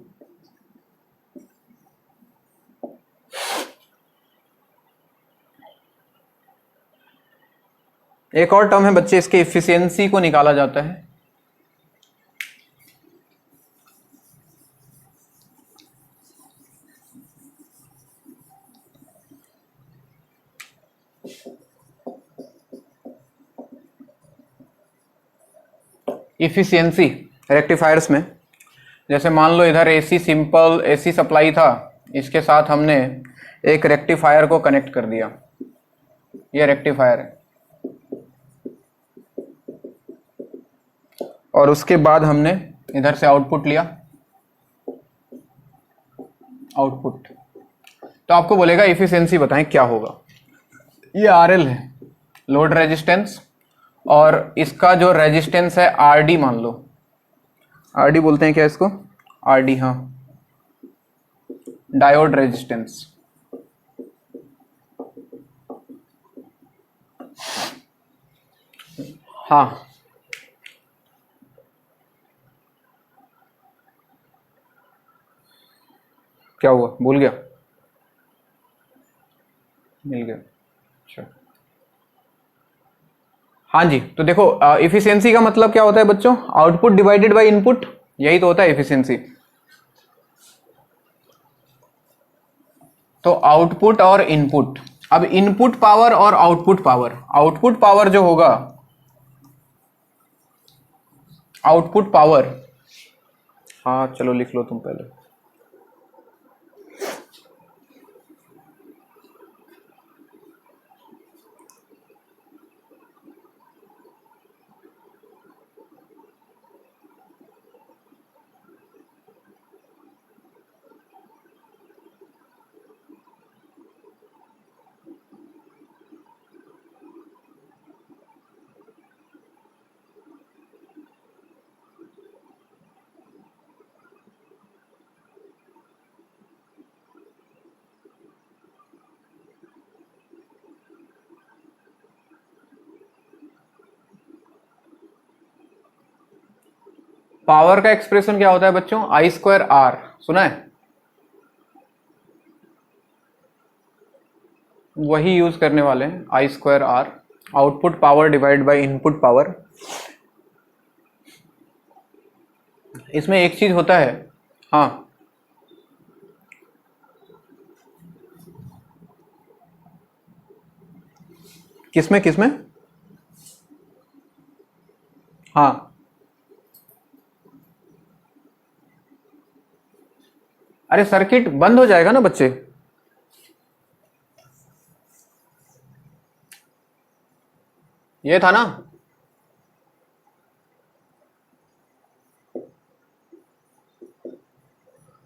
एक और टर्म है बच्चे, इसके इफिशियंसी को निकाला जाता है। इफिशियंसी रेक्टिफायर्स में, जैसे मान लो इधर AC सिंपल AC सप्लाई था, इसके साथ हमने एक रेक्टिफायर को कनेक्ट कर दिया, ये रेक्टिफायर है, और उसके बाद हमने इधर से आउटपुट लिया, आउटपुट। तो आपको बोलेगा इफिशियंसी बताएं क्या होगा। ये RL है, लोड रेजिस्टेंस, और इसका जो रेजिस्टेंस है RD मान लो, आरडी बोलते हैं क्या इसको, आरडी, हाँ, डायोड रेजिस्टेंस। हाँ, क्या हुआ, भूल गया, मिल गया, अच्छा। हाँ जी, तो देखो इफिशियंसी का मतलब क्या होता है बच्चों, आउटपुट डिवाइडेड बाय इनपुट, यही तो होता है इफिशियंसी। तो आउटपुट और इनपुट, अब इनपुट पावर और आउटपुट पावर, आउटपुट पावर जो होगा, आउटपुट पावर, हाँ चलो लिख लो तुम पहले, पावर का एक्सप्रेशन क्या होता है बच्चों, आई स्क्वायर आर, सुना है, वही यूज करने वाले हैं, I square R, output power divide by input power. इसमें एक चीज होता है, हाँ किसमें किसमें, हाँ अरे सर्किट बंद हो जाएगा ना बच्चे, ये था ना,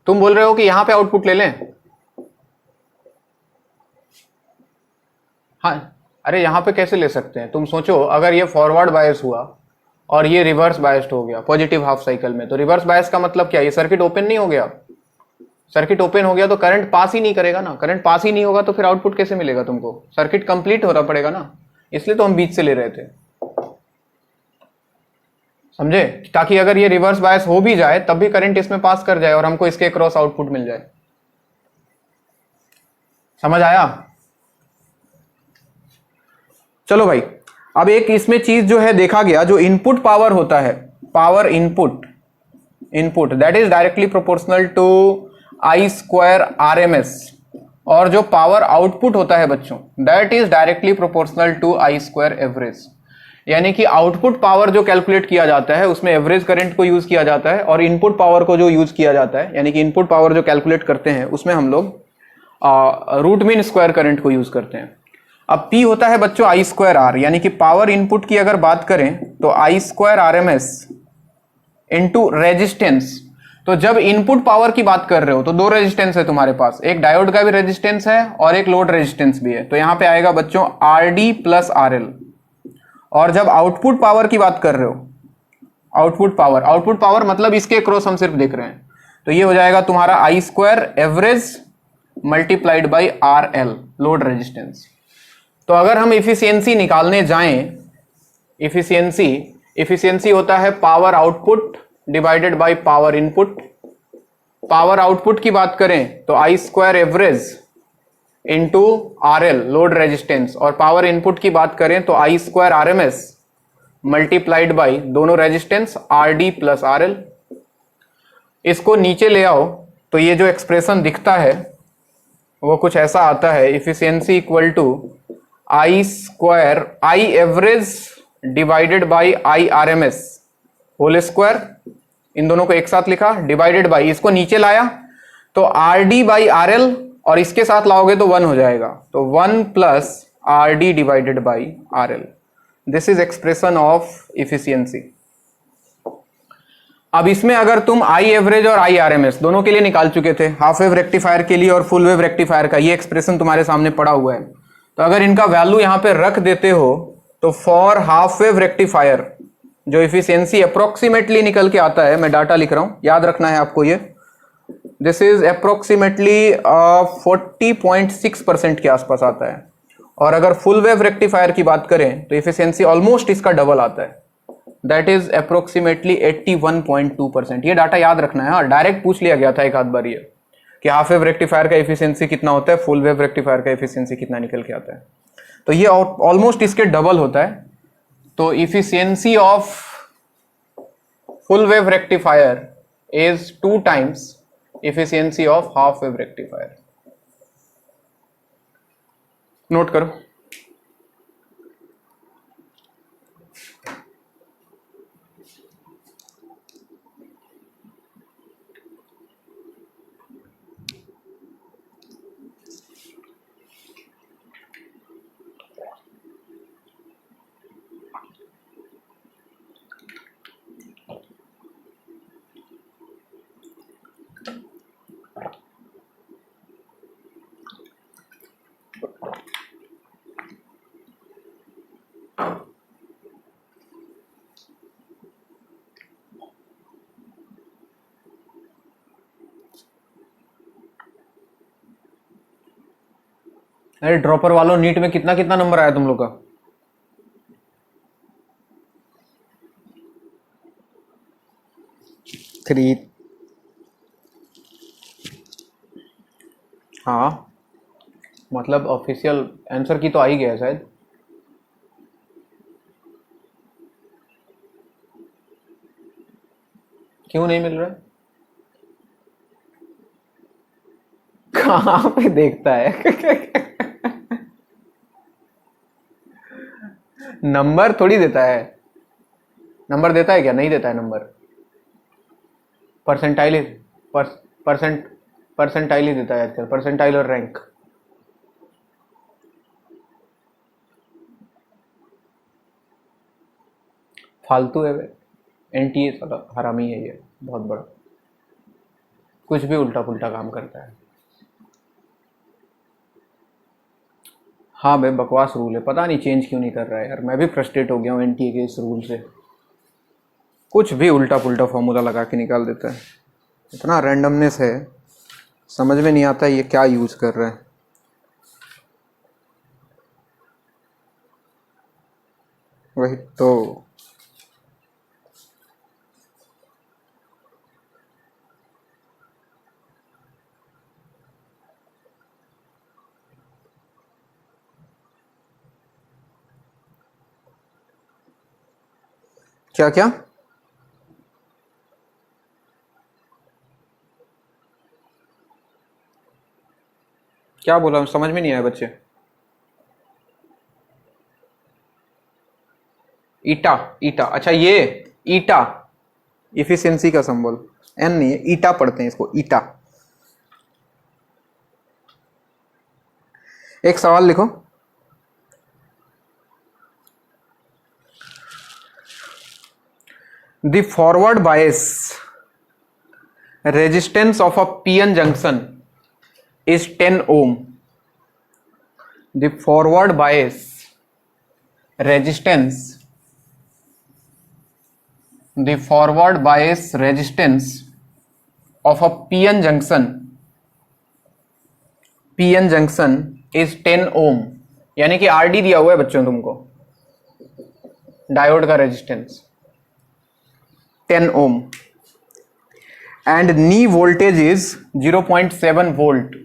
तुम बोल रहे हो कि यहां पे आउटपुट ले लें, हाँ अरे यहां पे कैसे ले सकते हैं, तुम सोचो अगर ये फॉरवर्ड बायस हुआ और ये रिवर्स बायस्ड हो गया पॉजिटिव हाफ साइकिल में, तो रिवर्स बायस का मतलब क्या, ये सर्किट ओपन नहीं हो गया, सर्किट ओपन हो गया तो करंट पास ही नहीं करेगा ना, करंट पास ही नहीं होगा तो फिर आउटपुट कैसे मिलेगा तुमको, सर्किट कंप्लीट होना पड़ेगा ना, इसलिए तो हम बीच से ले रहे थे, समझे, ताकि अगर ये रिवर्स बायस हो भी जाए तब भी करंट इसमें पास कर जाए और हमको इसके क्रॉस आउटपुट मिल जाए, समझ आया। चलो भाई, अब एक इसमें चीज जो है देखा गया, जो इनपुट पावर होता है, power input, input that is directly proportional to I square R M S, और जो पावर आउटपुट होता है बच्चों that is directly proportional to I square average, यानी कि आउटपुट पावर जो कैलकुलेट किया जाता है उसमें एवरेज करंट को यूज किया जाता है, और इनपुट पावर को जो यूज किया जाता है, यानी कि इनपुट पावर जो कैलकुलेट करते हैं उसमें हम लोग रूट मीन स्क्वायर करंट को यूज करते हैं। अब P होता है बच्चों आई स्क्वायर आर, यानी कि पावर इनपुट की अगर बात करें तो I square R M S into resistance. तो जब इनपुट पावर की बात कर रहे हो तो दो रेजिस्टेंस है तुम्हारे पास, एक डायोड का भी रेजिस्टेंस है और एक लोड रेजिस्टेंस भी है, तो यहां पे आएगा बच्चों are D plus R L. और जब आउटपुट पावर की बात कर रहे हो, आउटपुट पावर मतलब इसके क्रॉस हम सिर्फ देख रहे हैं, तो ये हो जाएगा तुम्हारा I square average multiplied by R L load resistance. तो अगर हम इफिशियंसी निकालने जाएं, इफिशियंसी होता है power output divided by power input. Power output की बात करें तो I square average into R L load resistance, और पावर इनपुट की बात करें तो I square R M S multiplied by दोनों resistance R D plus R L. इसको नीचे ले आओ तो ये जो एक्सप्रेशन दिखता है वो कुछ ऐसा आता है, efficiency equal to I square I average divided by I R M S whole square, इन दोनों को एक साथ लिखा, डिवाइडेड बाई, इसको नीचे लाया तो R D by R L, और इसके साथ लाओगे तो 1 हो जाएगा, तो 1 plus R D divided by R L. This is expression of efficiency. अब इसमें अगर तुम आई एवरेज और आई आर एम एस दोनों के लिए निकाल चुके थे, हाफ वेव रेक्टिफायर के लिए और फुल वेव रेक्टिफायर का, ये एक्सप्रेशन तुम्हारे सामने पड़ा हुआ है, तो अगर इनका वैल्यू यहां पे रख देते हो तो फॉर हाफ वेव रेक्टिफायर जो इफिशियंसी अप्रोक्सीमेटली निकल के आता है, मैं डाटा लिख रहा हूं, याद रखना है आपको ये, दिस इज अप्रोक्सीमेटली 40.6% के आसपास आता है। और अगर फुल वेव रेक्टिफायर की बात करें तो इफिशियंसी ऑलमोस्ट इसका डबल आता है, दैट इज अप्रोक्सीमेटली 81.2%। ये डाटा याद रखना है। हाँ, डायरेक्ट पूछ लिया गया था एक आध बार ये कि हाफ वेव रेक्टिफायर का एफिशिएंसी कितना होता है, फुल वेव रेक्टिफायर का एफिशिएंसी कितना निकल के आता है, तो ये ऑलमोस्ट इसके डबल होता है। तो efficiency of full wave rectifier is 2 times efficiency of half wave rectifier. Note करो। अरे ड्रॉपर वालों, नीट में कितना कितना नंबर आया तुम लोग का? थ्री। हाँ, मतलब ऑफिशियल आंसर की तो आ ही गया शायद। क्यों नहीं मिल रहा है? कहाँ पे देखता है? नंबर थोड़ी देता है। नंबर देता है क्या? नहीं देता है नंबर। परसेंटाइल ही परसेंटाइल ही देता है आजकल, परसेंटाइल और रैंक। फालतू है वे। एनटीए साला हरामी है ये, बहुत बड़ा, कुछ भी उल्टा पुल्टा काम करता है। हाँ भाई, बकवास रूल है, पता नहीं चेंज क्यों नहीं कर रहा है यार। मैं भी फ्रस्ट्रेट हो गया हूँ एनटीए के इस रूल से। कुछ भी उल्टा पुल्टा फॉर्मूला लगा के निकाल देता है। इतना रैंडमनेस है, समझ में नहीं आता ये क्या यूज कर रहा है। वही तो। क्या क्या? क्या बोला, समझ में नहीं आया बच्चे। ईटा, ईटा, अच्छा ये ईटा इफिशियंसी का सिंबल, एन नहीं है, ईटा पढ़ते हैं इसको, ईटा। एक सवाल लिखो। The forward bias resistance of a P N junction is 10 ohm. The forward bias resistance, the forward bias resistance of a PN junction is 10 ohm। यानी कि RD दिया हुआ है बच्चों तुमको, डायोड का resistance 10 ohm and knee voltage is 0.7 volt।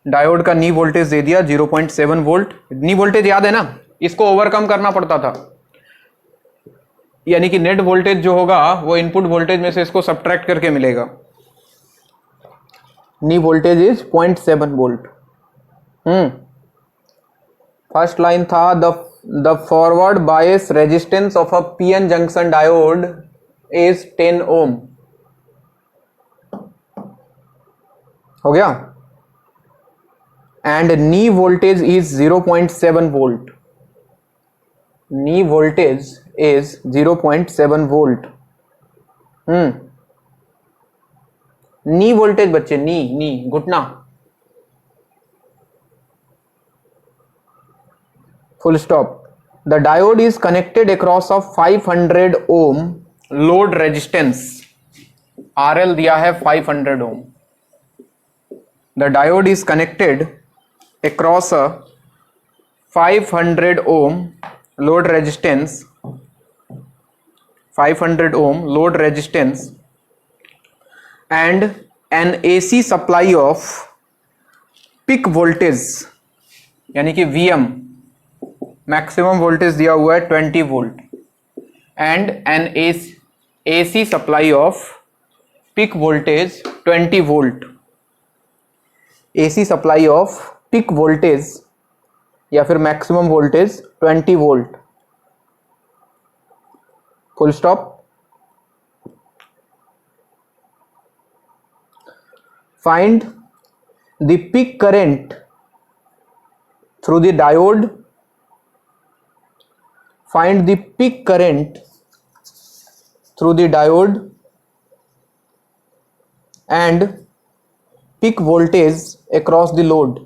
Diode का नी वोल्टेज दे दिया 0.7 वोल्ट। नी वोल्टेज याद है ना, इसको ओवरकम करना पड़ता था, यानी कि नेट वोल्टेज जो होगा वो इनपुट वोल्टेज में से इसको सब्ट्रैक्ट करके मिलेगा। Knee voltage is 0.7 volt. First line था the forward bias resistance of a P N junction diode is 10 ohm. हो गया। and knee voltage is 0.7 volt। knee voltage is 0.7 volt। Knee voltage बच्चे, नी घुटना, full stop. The diode is connected across of 500 ohm load resistance, RL दिया है 500 ohm. The diode is connected across a 500 ohm load resistance, 500 ohm load resistance and an AC supply of peak voltage यानी कि VM, मैक्सिमम वोल्टेज दिया हुआ है 20 volt, and an AC supply of peak voltage 20 volt, AC supply of peak voltage या फिर maximum voltage 20 volt, full stop. Find the peak current through the diode, find the peak current through the diode and peak voltage across the load,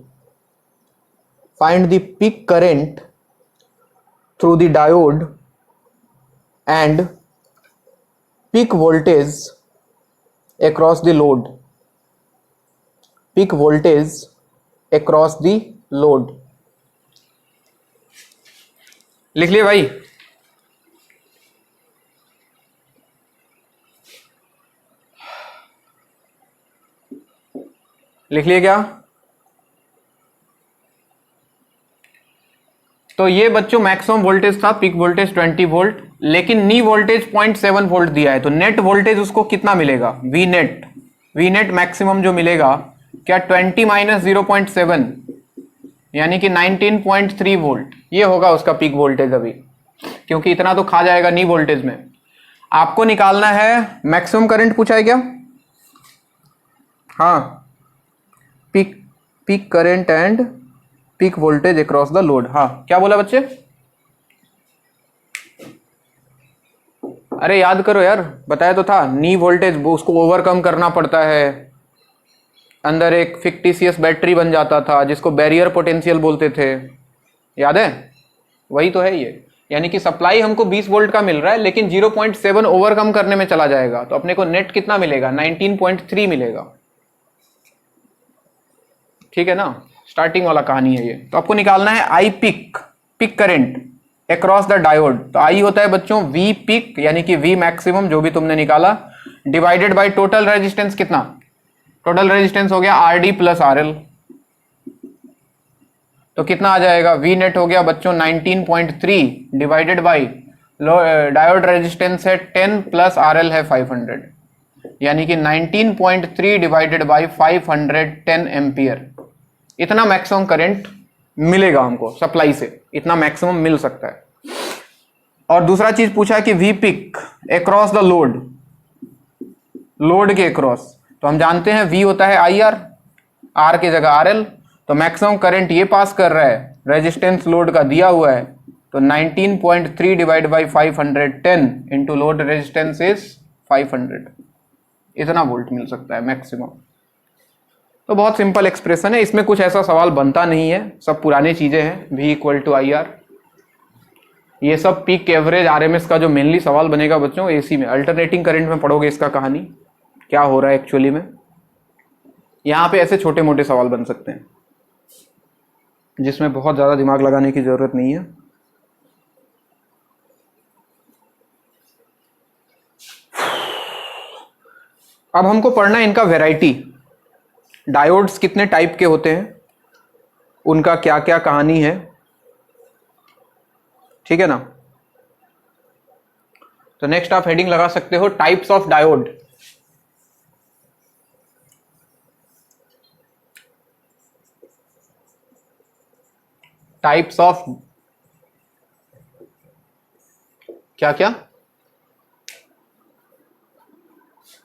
find the peak current through the diode and peak voltage across the load, peak voltage across the load। लिख लिए भाई? लिख लिए क्या? तो ये बच्चों मैक्सिमम वोल्टेज था, पीक वोल्टेज 20 वोल्ट, लेकिन नी वोल्टेज 0.7 वोल्ट दिया है, तो नेट वोल्टेज उसको कितना मिलेगा? वी नेट मैक्सिमम जो मिलेगा क्या 20 माइनस 0.7 यानी कि 19.3 वोल्ट, ये होगा उसका पीक वोल्टेज अभी, क्योंकि इतना तो खा जाएगा नी वोल्टेज में। आपको निकालना है मैक्सिमम करंट, पूछा है क्या? हाँ, peak current and peak voltage across the load. हाँ, क्या बोला बच्चे? अरे याद करो यार, बताया तो था, नी वोल्टेज उसको ओवरकम करना पड़ता है, अंदर एक फिक्टिशियस बैटरी बन जाता था जिसको बैरियर पोटेंशियल बोलते थे, याद है? वही तो है ये, यानी कि सप्लाई हमको 20 वोल्ट का मिल रहा है लेकिन 0.7 ओवरकम करने में चला जाएगा, तो अपने को नेट कितना मिलेगा? 19.3 मिलेगा। ठीक है ना, स्टार्टिंग वाला कहानी है ये। तो आपको निकालना है I peak current across the diode, तो आई होता है बच्चों वी पीक यानी कि वी मैक्सिमम जो भी तुमने निकाला, डिवाइडेड बाय टोटल रेजिस्टेंस। कितना? टोटल रेजिस्टेंस हो गया RD प्लस RL, तो कितना आ जाएगा? वी नेट हो गया बच्चों 19.3 डिवाइडेड बाई डायोड रेजिस्टेंस है 10 प्लस RL है 500, यानी कि 19.3 डिवाइडेड बाई 510 एम्पियर। इतना मैक्सिमम करंट मिलेगा हमको सप्लाई से, इतना मैक्सिमम मिल सकता है। और दूसरा चीज पूछा कि V peak across the load, load के अक्रॉस, तो हम जानते हैं वी होता है IR, R की जगह RL, तो मैक्सिमम करंट ये पास कर रहा है, रेजिस्टेंस लोड का दिया हुआ है, तो 19.3 divide by 510 into load resistance is 500, इतना वोल्ट मिल सकता है मैक्सिमम। तो बहुत सिंपल एक्सप्रेशन है, इसमें कुछ ऐसा सवाल बनता नहीं है, सब पुराने चीजें हैं, V इक्वल टू IR, ये सब पीक एवरेज RMS का जो मेनली सवाल बनेगा बच्चों AC में, अल्टरनेटिंग करंट में पढ़ोगे इसका कहानी क्या हो रहा है एक्चुअली में। यहाँ पे ऐसे छोटे मोटे सवाल बन सकते हैं जिसमें बहुत ज्यादा दिमाग लगाने की जरूरत नहीं है। अब हमको पढ़ना है इनका वैरायटी, डायोड्स कितने टाइप के होते हैं, उनका क्या क्या कहानी है, ठीक है ना। तो नेक्स्ट आप हेडिंग लगा सकते हो types of diode. Types of क्या क्या?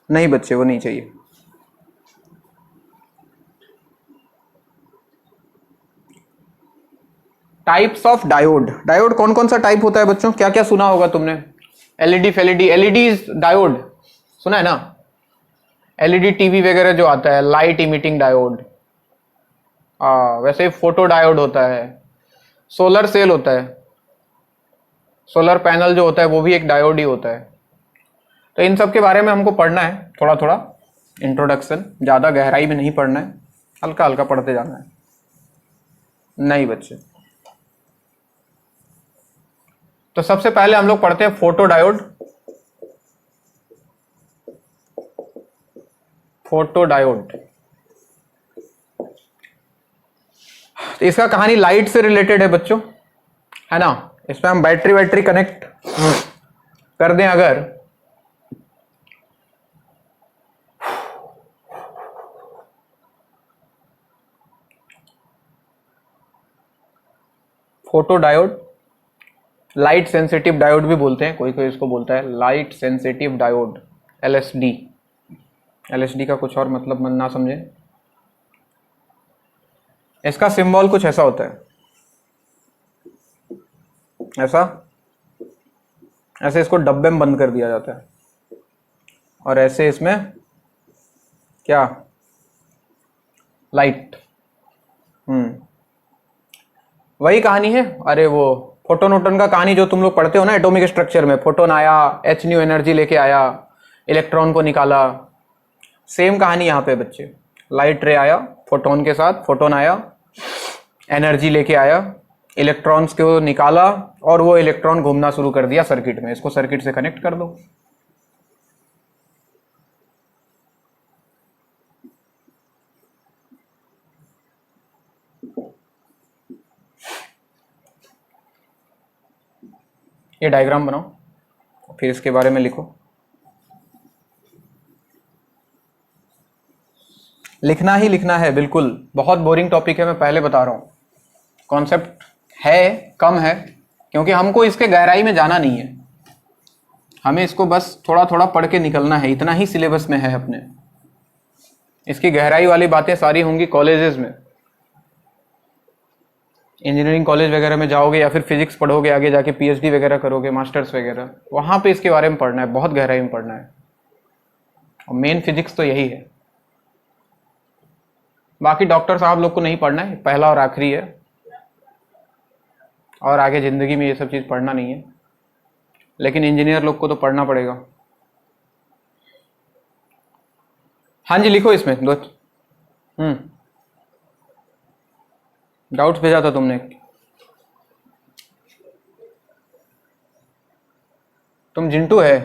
नहीं बच्चे, वो नहीं चाहिए। टाइप्स ऑफ डायोड, डायोड कौन कौन सा टाइप होता है बच्चों? क्या क्या सुना होगा तुमने? एलईडी फेलईडी, एलईडी डायोड सुना है ना, एलईडी टीवी वगैरह जो आता है, लाइट इमिटिंग डायोड, वैसे फोटो डायोड होता है, सोलर सेल होता है, सोलर पैनल जो होता है वो भी एक डायोड ही होता है। तो इन सब के बारे में हमको पढ़ना है, थोड़ा थोड़ा इंट्रोडक्शन, ज़्यादा गहराई में नहीं पढ़ना है, हल्का हल्का पढ़ते जाना है। नहीं बच्चे, तो सबसे पहले हम लोग पढ़ते हैं फोटो डायोड। फोटो डायोड, तो इसका कहानी लाइट से रिलेटेड है बच्चों, है ना। इसमें हम बैटरी वैटरी कनेक्ट कर दें अगर, photo diode, light sensitive diode भी बोलते हैं, कोई कोई इसको बोलता है light sensitive diode, LSD। LSD का कुछ और मतलब मन ना समझे। इसका सिंबल कुछ ऐसा होता है, ऐसा, ऐसे इसको डब्बे में बंद कर दिया जाता है और ऐसे इसमें क्या, लाइट। वही कहानी है। अरे वो फोटोन वोटोन का कहानी जो तुम लोग पढ़ते हो ना एटॉमिक स्ट्रक्चर में, फोटोन आया, H न्यू एनर्जी लेके आया, इलेक्ट्रॉन को निकाला, सेम कहानी यहाँ पे बच्चे। लाइट रे आया फोटोन के साथ, फोटोन आया, एनर्जी लेके आया, इलेक्ट्रॉन्स को निकाला और वो इलेक्ट्रॉन घूमना शुरू कर दिया सर्किट में। इसको सर्किट से कनेक्ट कर दो। ये डायग्राम बनाओ, फिर इसके बारे में लिखो। लिखना ही लिखना है, बिल्कुल। बहुत बोरिंग टॉपिक है, मैं पहले बता रहा हूँ। कॉन्सेप्ट है, कम है, क्योंकि हमको इसके गहराई में जाना नहीं है। हमें इसको बस थोड़ा थोड़ा पढ़ के निकलना है, इतना ही सिलेबस में है अपने। इसकी गहराई वाली बातें सारी होंगी कॉलेजेस में, इंजीनियरिंग कॉलेज वगैरह में जाओगे या फिर फिजिक्स पढ़ोगे, आगे जाके PhD वगैरह करोगे, मास्टर्स वगैरह, वहाँ पे इसके बारे में पढ़ना है, बहुत गहराई में पढ़ना है। और मेन फिजिक्स तो यही है। बाकी डॉक्टर साहब लोग को नहीं पढ़ना है, पहला और आखिरी है, और आगे ज़िंदगी में ये सब चीज़ पढ़ना नहीं है। लेकिन इंजीनियर लोग को तो पढ़ना पड़ेगा। हाँ जी, लिखो इसमें दो। डाउट्स भेजा था तुमने, तुम जिंटू है।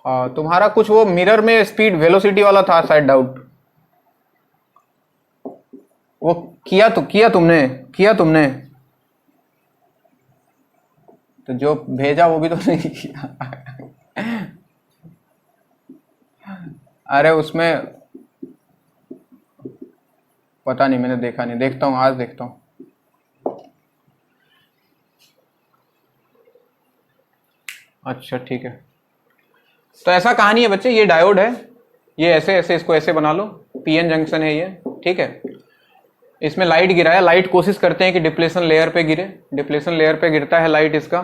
हाँ, तुम्हारा कुछ वो मिरर में स्पीड वेलोसिटी वाला था शायद डाउट, वो किया तुमने तो जो भेजा वो भी तो नहीं किया। अरे उसमें पता नहीं, मैंने देखा नहीं, देखता हूँ, आज देखता हूँ। अच्छा ठीक है, तो ऐसा कहानी है बच्चे। ये डायोड है, ये ऐसे ऐसे, इसको ऐसे बना लो, PN जंक्शन है ये, ठीक है। इसमें लाइट गिरा है, लाइट कोशिश करते हैं कि डिप्लेशन लेयर पे गिरे, डिप्लेशन लेयर पे गिरता है लाइट। इसका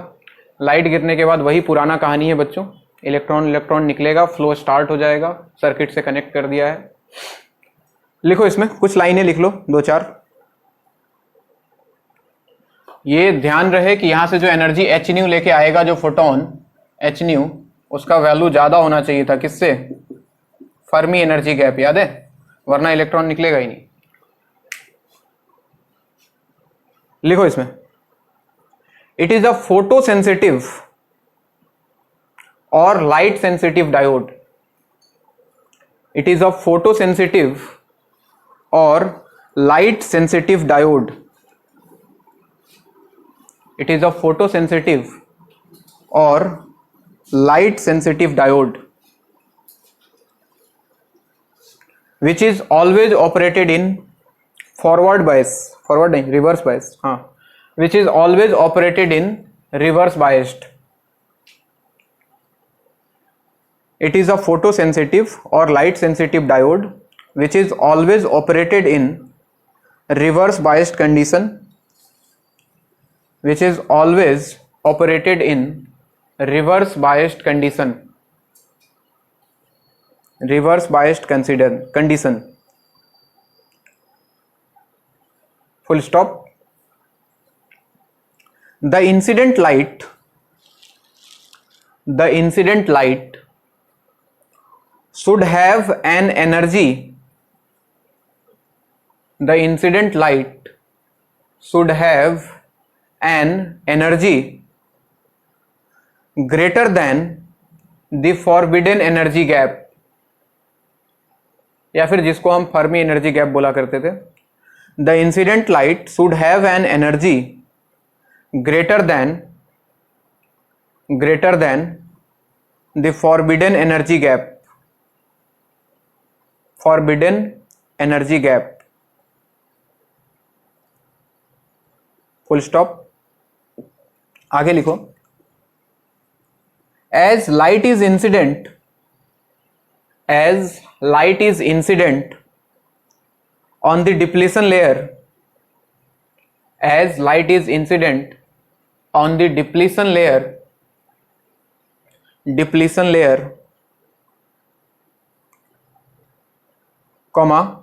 लाइट गिरने के बाद वही पुराना कहानी है बच्चों, इलेक्ट्रॉन निकलेगा, फ्लो स्टार्ट हो जाएगा, सर्किट से कनेक्ट कर दिया है। लिखो इसमें कुछ लाइनें लिख लो, 2-4। ये ध्यान रहे कि यहां से जो एनर्जी H न्यू लेके आएगा, जो फोटोन H न्यू, उसका वैल्यू ज्यादा होना चाहिए था, किससे, फर्मी एनर्जी गैप, याद है, वरना इलेक्ट्रॉन निकलेगा ही नहीं। लिखो इसमें, it is a photo sensitive और light sensitive diode. It is a photo sensitive और light sensitive diode. It is a photo sensitive और light sensitive diode which is always operated in forward bias, forward नहीं, reverse bias, हाँ, which is always operated in reverse biased. It is a photosensitive or light sensitive diode which is always operated in reverse biased condition, which is always operated in reverse biased condition, reverse biased condition, full stop. the incident light should have an energy greater than the forbidden energy gap, या फिर जिसको हम फर्मी एनर्जी गैप बोला करते थे. The incident light should have an energy greater than the forbidden energy gap. Full stop. आगे लिखो. as light is incident on the depletion layer, comma,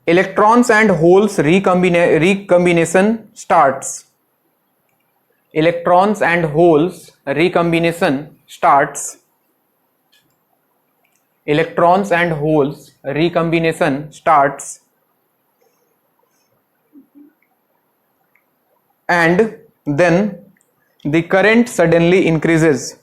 electrons and holes recombination starts. And then the current suddenly increases.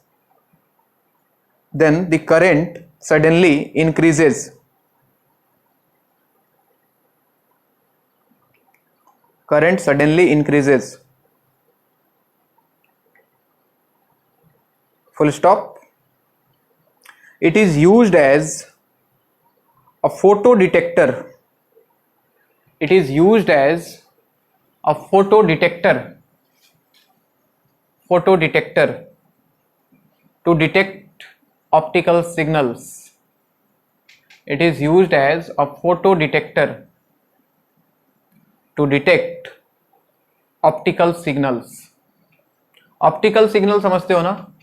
Full stop. It is used as a photodetector. To detect optical signals. It is used as a photodetector to detect optical signals. Optical signal समझते हो ना?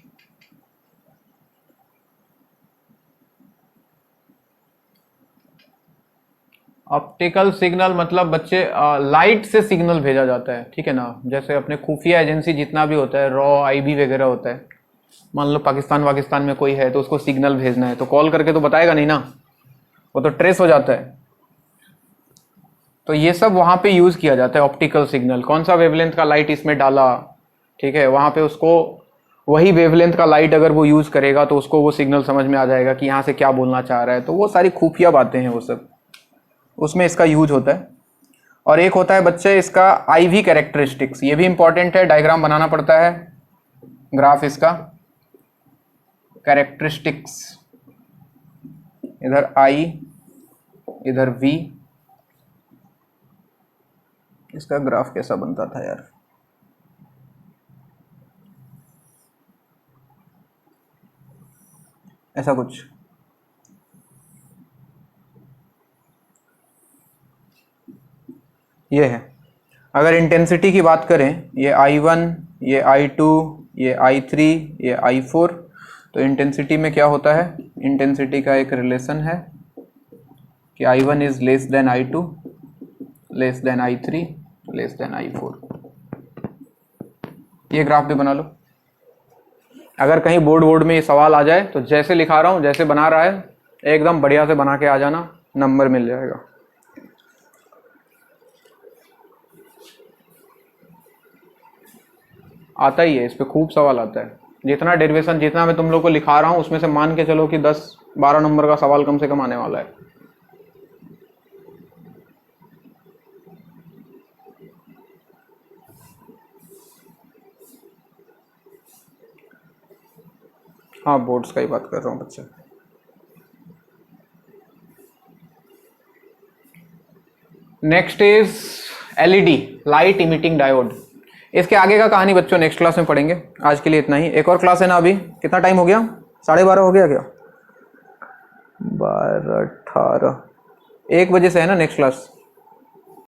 ऑप्टिकल सिग्नल मतलब बच्चे लाइट से सिग्नल भेजा जाता है, ठीक है ना. जैसे अपने खुफिया एजेंसी जितना भी होता है, रॉ, आईबी वगैरह होता है. मान लो पाकिस्तान में कोई है तो उसको सिग्नल भेजना है तो कॉल करके तो बताएगा नहीं ना, वो तो ट्रेस हो जाता है. तो ये सब वहां पे यूज किया जाता है ऑप्टिकल सिग्नल. कौन सा वेवलेंथ का लाइट इसमें डाला, ठीक है, वहां पे उसको वही वेवलेंथ का लाइट अगर वो यूज करेगा तो उसको वो सिग्नल समझ में आ जाएगा कि यहाँ से क्या बोलना चाह रहा है. तो वो सारी खुफिया बातें हैं, वो सब उसमें इसका यूज होता है. और एक होता है बच्चे इसका आईवी कैरेक्टरिस्टिक्स. ये भी इंपॉर्टेंट है, डायग्राम बनाना पड़ता है, ग्राफ इसका. कैरेक्टरिस्टिक्स, इधर आई इधर वी. इसका ग्राफ कैसा बनता था यार? ऐसा कुछ. ये है. अगर इंटेंसिटी की बात करें, ये I1, ये I2, ये I3, ये I4. तो इंटेंसिटी में क्या होता है? इंटेंसिटी का एक रिलेशन है कि I1 is less than I2, less than I3, less than I4. ये ग्राफ भी बना लो. अगर कहीं बोर्ड में ये सवाल आ जाए तो जैसे लिखा रहा हूँ, जैसे बना रहा है, एकदम बढ़िया से बना के आ जाना, नंबर मिल जाएगा. आता ही है, इस पे खूब सवाल आता है. जितना डेरिवेशन, जितना मैं तुम लोग को लिखा रहा हूँ, उसमें से मान के चलो कि 10-12 नंबर का सवाल कम से कम आने वाला है. हाँ, बोर्ड्स का ही बात कर रहा हूँ बच्चे. Next is LED, light emitting diode. इसके आगे का कहानी बच्चों नेक्स्ट क्लास में पढ़ेंगे. आज के लिए इतना ही. एक और क्लास है ना. अभी कितना टाइम हो गया? 12:30 हो गया क्या? 12:18, 1 बजे से है ना नेक्स्ट क्लास.